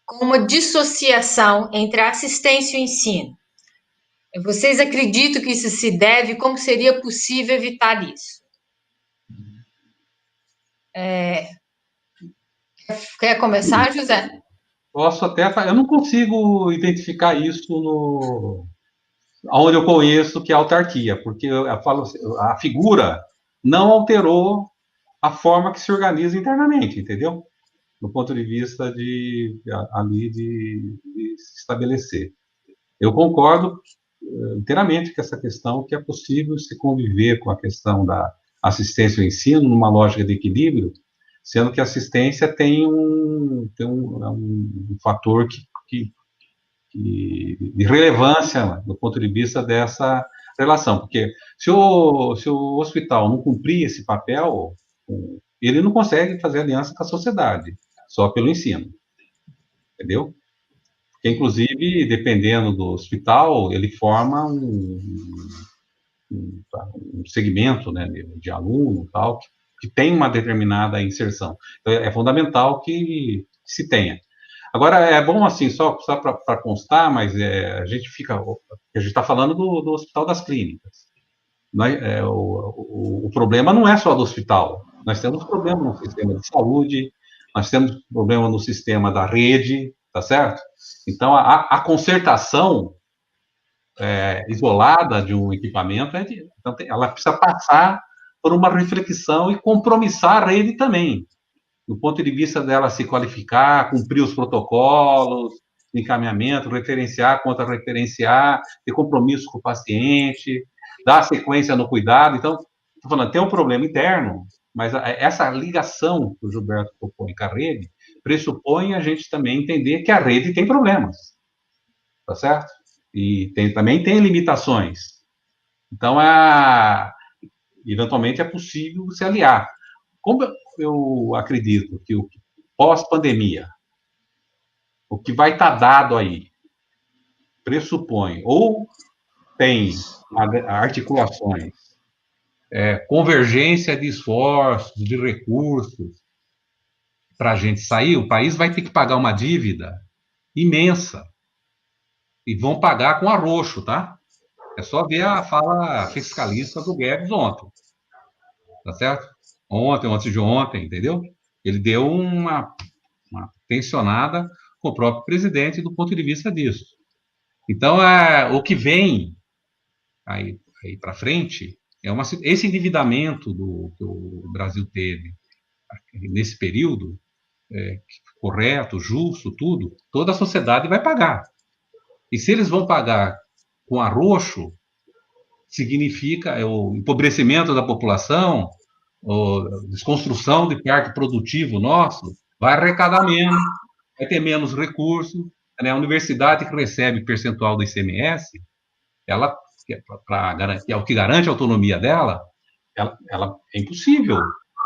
com uma dissociação entre a assistência e o ensino. Vocês acreditam que isso se deve? Como seria possível evitar isso? Quer começar, José? Posso até... Eu não consigo identificar isso onde eu conheço que é a autarquia, porque eu falo, a figura não alterou a forma que se organiza internamente, entendeu? Do ponto de vista de se estabelecer. Eu concordo inteiramente com essa questão, que é possível se conviver com a questão da assistência ao ensino numa lógica de equilíbrio, sendo que a assistência tem um fator de relevância do ponto de vista dessa relação, porque se o hospital não cumprir esse papel, ele não consegue fazer aliança com a sociedade, só pelo ensino, entendeu? Porque, inclusive, dependendo do hospital, ele forma um segmento, né, de aluno, tal, que tem uma determinada inserção. Então, é fundamental que se tenha. Agora, é bom, assim, só para constar, mas a gente está falando do Hospital das Clínicas. O problema não é só do hospital. Nós temos problema no sistema de saúde, nós temos problema no sistema da rede, tá certo? Então, a consertação isolada de um equipamento, então, ela precisa passar por uma reflexão e compromissar a rede também, do ponto de vista dela se qualificar, cumprir os protocolos, encaminhamento, referenciar, contra-referenciar, ter compromisso com o paciente, dar sequência no cuidado. Então, estou falando, tem um problema interno, mas essa ligação que o Gilberto propõe com a rede pressupõe a gente também entender que a rede tem problemas, tá certo? E também tem limitações. Então, eventualmente, é possível se aliar. Como eu acredito que o pós-pandemia, o que vai estar dado aí, pressupõe, ou tem articulações, convergência de esforços, de recursos, para a gente sair, o país vai ter que pagar uma dívida imensa. E vão pagar com arroxo, tá? É só ver a fala fiscalista do Guedes ontem. Tá certo? Antes de ontem, entendeu? Ele deu uma tensionada com o próprio presidente do ponto de vista disso. Então, o que vem aí para frente esse endividamento que o Brasil teve nesse período, correto, justo, tudo, toda a sociedade vai pagar. E se eles vão pagar com arroxo, significa o empobrecimento da população, a desconstrução de parque produtivo nosso, vai arrecadar menos, vai ter menos recursos. Né? A universidade que recebe percentual do ICMS, ela, que é o que garante a autonomia dela, ela é impossível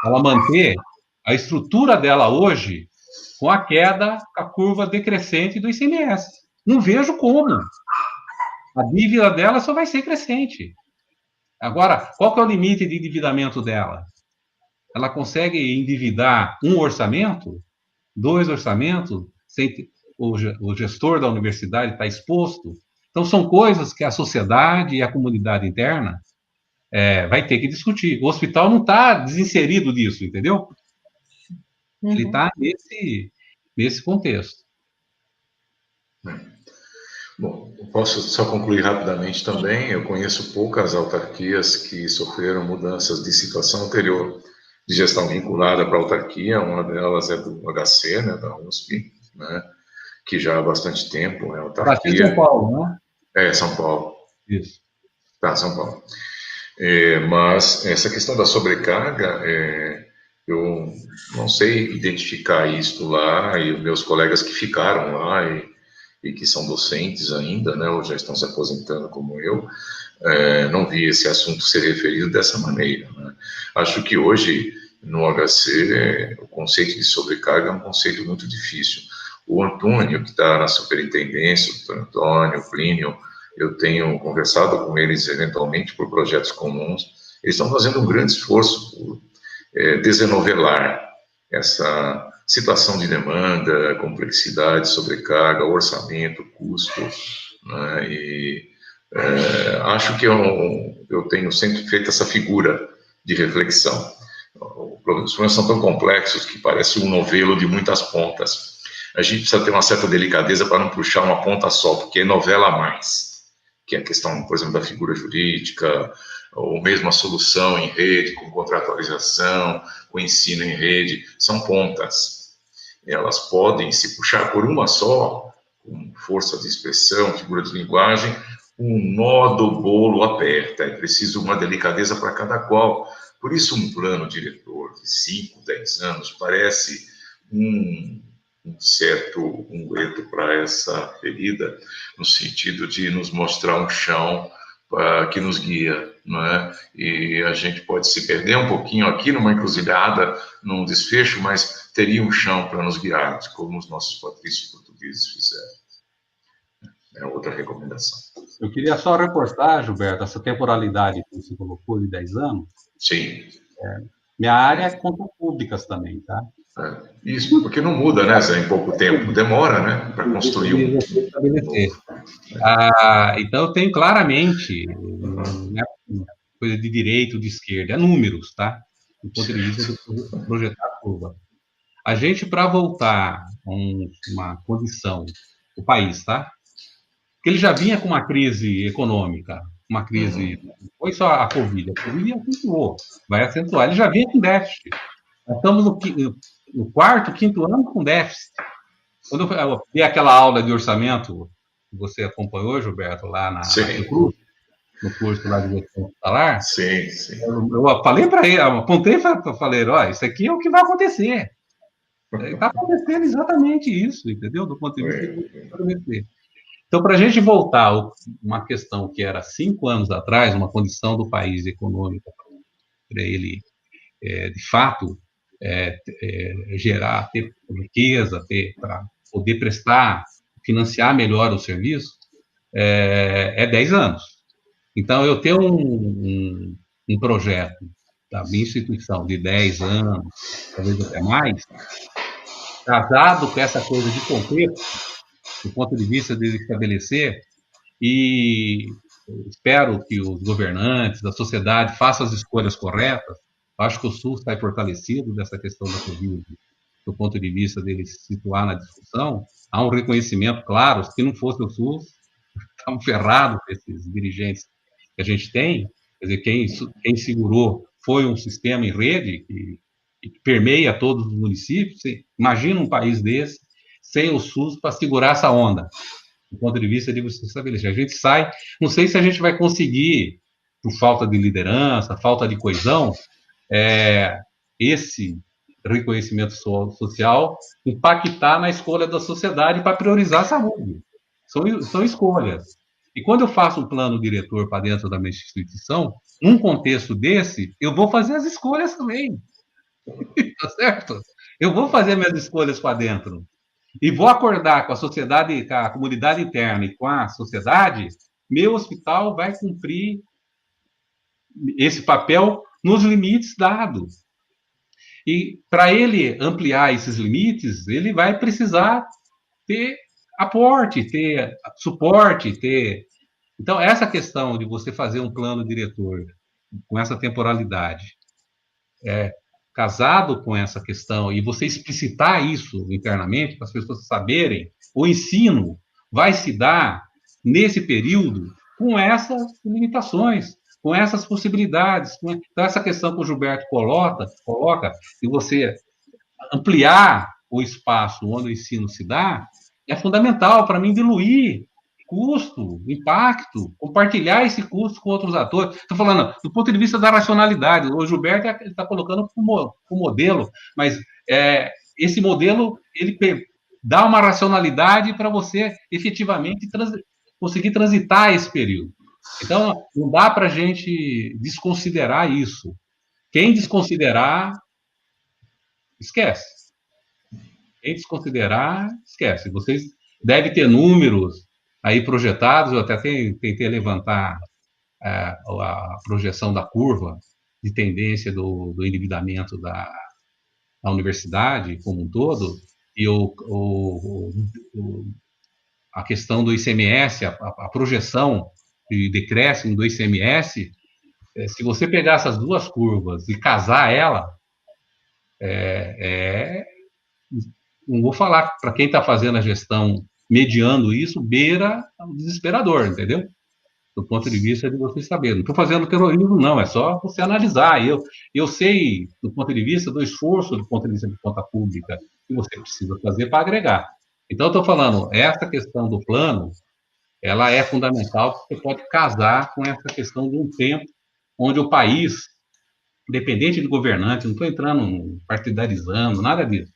ela manter a estrutura dela hoje com a queda, a curva decrescente do ICMS. Não vejo como. A dívida dela só vai ser crescente. Agora, qual que é o limite de endividamento dela? Ela consegue endividar um orçamento, 2 orçamentos, sem o gestor da universidade está exposto. Então, são coisas que a sociedade e a comunidade interna vai ter que discutir. O hospital não está desinserido disso, entendeu? Uhum. Ele está nesse contexto. Bom, posso só concluir rapidamente também. Eu conheço poucas autarquias que sofreram mudanças de situação anterior de gestão vinculada para a autarquia. Uma delas é do HC, né, da USP, né, que já há bastante tempo é autarquia. São Paulo, né? São Paulo. Isso. Tá, São Paulo. Mas essa questão da sobrecarga, eu não sei identificar isso lá, e meus colegas que ficaram lá e que são docentes ainda, né, ou já estão se aposentando como eu, não vi esse assunto ser referido dessa maneira. Né? Acho que hoje, no HC, o conceito de sobrecarga é um conceito muito difícil. O Antônio, que está na superintendência, o Antônio, o Plínio, eu tenho conversado com eles eventualmente por projetos comuns, eles estão fazendo um grande esforço por desenovelar essa situação de demanda, complexidade, sobrecarga, orçamento, custo, né? E acho que eu tenho sempre feito essa figura de reflexão. Os problemas são tão complexos que parece um novelo de muitas pontas. A gente precisa ter uma certa delicadeza para não puxar uma ponta só, porque é novela a mais, que é a questão, por exemplo, da figura jurídica, ou mesmo a solução em rede, com contratualização, com ensino em rede, são pontas. Elas podem se puxar por uma só, com força de expressão, figura de linguagem, um nó do bolo aperta, é preciso uma delicadeza para cada qual. Por isso, um plano diretor de 5, 10 anos parece um certo ungüento para essa ferida, no sentido de nos mostrar um chão que nos guia, não é? E a gente pode se perder um pouquinho aqui numa encruzilhada, num desfecho, mas teria um chão para nos guiar, como os nossos patrícios portugueses fizeram. É outra recomendação. Eu queria só reforçar, Gilberto, essa temporalidade que você colocou de 10 anos. Sim. Minha área é contas públicas também, tá? Isso, porque não muda, né, Zé, em pouco tempo. Demora, né, para construir um novo. Então, eu tenho claramente, né, coisa de direita ou de esquerda, é números, tá? Do ponto de vista do projetar a curva. A gente, para voltar a uma condição, o país, tá? Porque ele já vinha com uma crise econômica, uma crise, não foi só a Covid acentuou, vai acentuar, ele já vinha com déficit. Nós estamos no quarto, quinto ano com déficit. Quando eu dei aquela aula de orçamento que você acompanhou, Gilberto, lá na Fiocruz, no curso lá de gestão hospitalar, eu falei para ele, apontei para falei, ó, isso aqui é o que vai acontecer. Está acontecendo exatamente isso, entendeu? Do ponto de vista de então, para a gente voltar a uma questão que era 5 anos atrás, uma condição do país econômica para ele, de fato, gerar, ter riqueza, para poder prestar, financiar melhor o serviço, é 10 anos. Então, eu tenho um projeto da minha instituição de 10 anos, talvez até mais, casado com essa coisa de contexto, do ponto de vista de estabelecer, e espero que os governantes, da sociedade, façam as escolhas corretas. Acho que o SUS está fortalecido dessa questão da Covid, do ponto de vista dele se situar na discussão. Há um reconhecimento, claro, se não fosse o SUS, estamos ferrados com esses dirigentes que a gente tem. Quer dizer, quem segurou foi um sistema em rede que permeia todos os municípios. Imagina um país desse sem o SUS para segurar essa onda, do ponto de vista de você estabelecer. A gente sai, não sei se a gente vai conseguir, por falta de liderança, falta de coesão, esse reconhecimento social impactar na escolha da sociedade para priorizar a saúde. São escolhas. E quando eu faço um plano diretor para dentro da minha instituição, num contexto desse, eu vou fazer as escolhas também. Tá certo? Eu vou fazer minhas escolhas para dentro. E vou acordar com a sociedade, com a comunidade interna e com a sociedade, meu hospital vai cumprir esse papel nos limites dados. E para ele ampliar esses limites, ele vai precisar ter aporte, ter suporte, ter... Então, essa questão de você fazer um plano diretor com essa temporalidade, casado com essa questão, e você explicitar isso internamente, para as pessoas saberem, o ensino vai se dar nesse período com essas limitações, com essas possibilidades. Então, essa questão que o Gilberto coloca de você ampliar o espaço onde o ensino se dá, é fundamental para mim diluir custo, impacto, compartilhar esse custo com outros atores. Estou falando do ponto de vista da racionalidade. O Gilberto está colocando como modelo, mas esse modelo ele dá uma racionalidade para você efetivamente conseguir transitar esse período. Então, não dá para a gente desconsiderar isso. Quem desconsiderar, esquece. Quem desconsiderar, esquece. Vocês devem ter números aí projetados, eu até tentei levantar a projeção da curva de tendência do endividamento da universidade como um todo, e a questão do ICMS, a projeção de decréscimo do ICMS, se você pegar essas duas curvas e casar ela, não vou falar para quem está fazendo a gestão, mediando isso, beira o desesperador, entendeu? Do ponto de vista de você saber. Não estou fazendo terrorismo, não, é só você analisar. Eu sei, do ponto de vista do esforço, do ponto de vista de conta pública, que você precisa fazer para agregar. Então, eu estou falando, essa questão do plano, ela é fundamental, porque você pode casar com essa questão de um tempo onde o país, independente de governante, não estou entrando partidarizando, nada disso,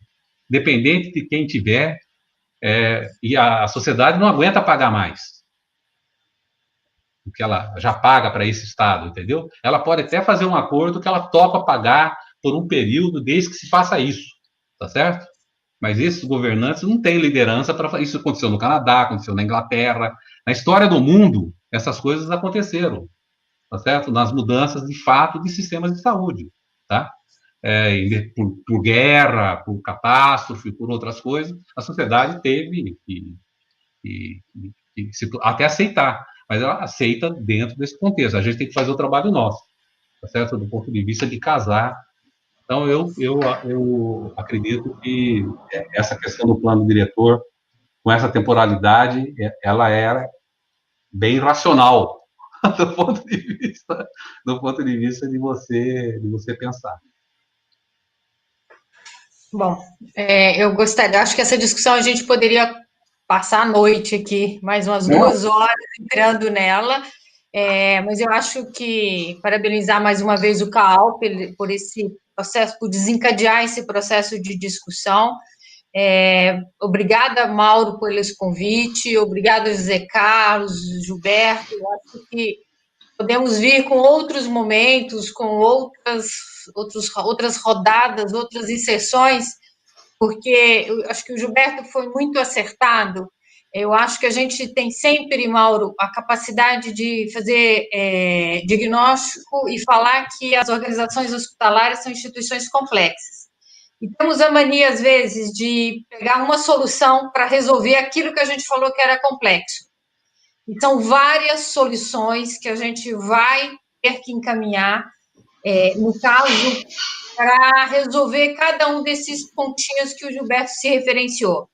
dependente de quem tiver, e a sociedade não aguenta pagar mais o que ela já paga para esse Estado, entendeu? Ela pode até fazer um acordo que ela topa pagar por um período desde que se faça isso, tá certo? Mas esses governantes não têm liderança para fazer isso. Aconteceu no Canadá, aconteceu na Inglaterra, na história do mundo, essas coisas aconteceram, tá certo? Nas mudanças, de fato, de sistemas de saúde, tá? por guerra, por catástrofe, por outras coisas, a sociedade teve que até aceitar, mas ela aceita dentro desse contexto. A gente tem que fazer o trabalho nosso, tá certo? Do ponto de vista de casar. Então, eu acredito que essa questão do plano diretor, com essa temporalidade, ela era bem racional do ponto de vista de você pensar. Bom, eu gostaria, acho que essa discussão a gente poderia passar a noite aqui, mais umas 2 horas entrando nela, mas eu acho que parabenizar mais uma vez o CAAL por esse processo, por desencadear esse processo de discussão. Obrigada, Mauro, por esse convite, obrigada, José Carlos, Gilberto, eu acho que podemos vir com outros momentos, com outras rodadas, outras inserções, porque eu acho que o Gilberto foi muito acertado. Eu acho que a gente tem sempre, Mauro, a capacidade de fazer diagnóstico e falar que as organizações hospitalares são instituições complexas. E temos a mania, às vezes, de pegar uma solução para resolver aquilo que a gente falou que era complexo. Então, várias soluções que a gente vai ter que encaminhar, no caso, para resolver cada um desses pontinhos que o Gilberto se referenciou.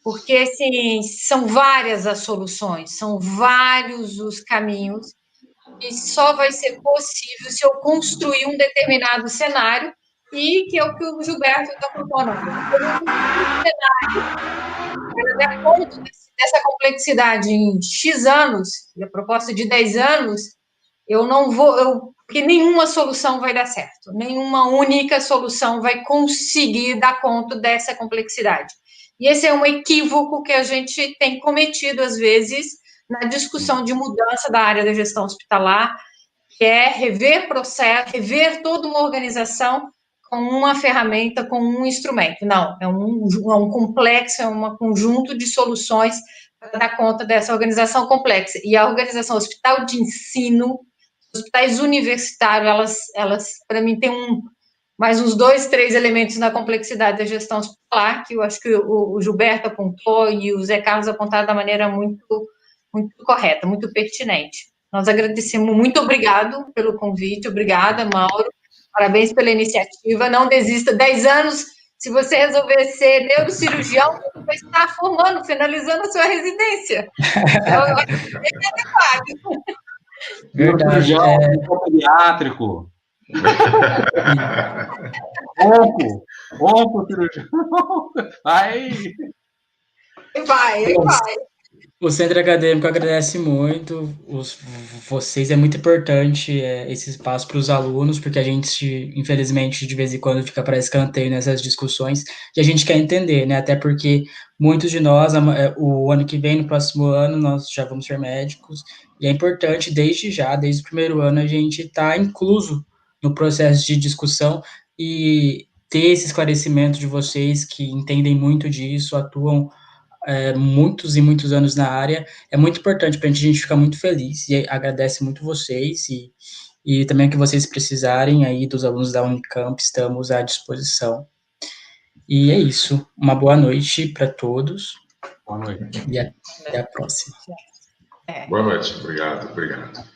Porque, assim, são várias as soluções, são vários os caminhos, e só vai ser possível se eu construir um determinado cenário, e que é o que o Gilberto está propondo. Um cenário para dar conta dessa complexidade em X anos, e a proposta de 10 anos, eu não vou, porque nenhuma solução vai dar certo, nenhuma única solução vai conseguir dar conta dessa complexidade. E esse é um equívoco que a gente tem cometido, às vezes, na discussão de mudança da área da gestão hospitalar, que é rever processo, rever toda uma organização com uma ferramenta, com um instrumento. Não, é um complexo, é um conjunto de soluções para dar conta dessa organização complexa. E a organização hospital de ensino, hospitais universitários, elas para mim, têm mais uns 2, 3 elementos na complexidade da gestão hospitalar, que eu acho que o Gilberto apontou e o Zé Carlos apontaram da maneira muito, muito correta, muito pertinente. Nós agradecemos, muito obrigado pelo convite, obrigada, Mauro, parabéns pela iniciativa, não desista, 10 anos, se você resolver ser neurocirurgião, você vai estar formando, finalizando a sua residência. Então, eu acho que é adequado. Verdade. Pediátrico. Cirurgião. Aí. Vai. O Centro Acadêmico agradece muito vocês, é muito importante esse espaço para os alunos, porque a gente, infelizmente, de vez em quando fica para escanteio nessas discussões, e a gente quer entender, né, até porque muitos de nós, o ano que vem, no próximo ano, nós já vamos ser médicos, e é importante, desde o primeiro ano, a gente estar incluso no processo de discussão e ter esse esclarecimento de vocês que entendem muito disso, atuam muitos e muitos anos na área, é muito importante para a gente ficar muito feliz e agradece muito vocês e também o que vocês precisarem aí dos alunos da Unicamp, estamos à disposição. E é isso, uma boa noite para todos. Boa noite. E até a próxima. Boa noite, obrigado.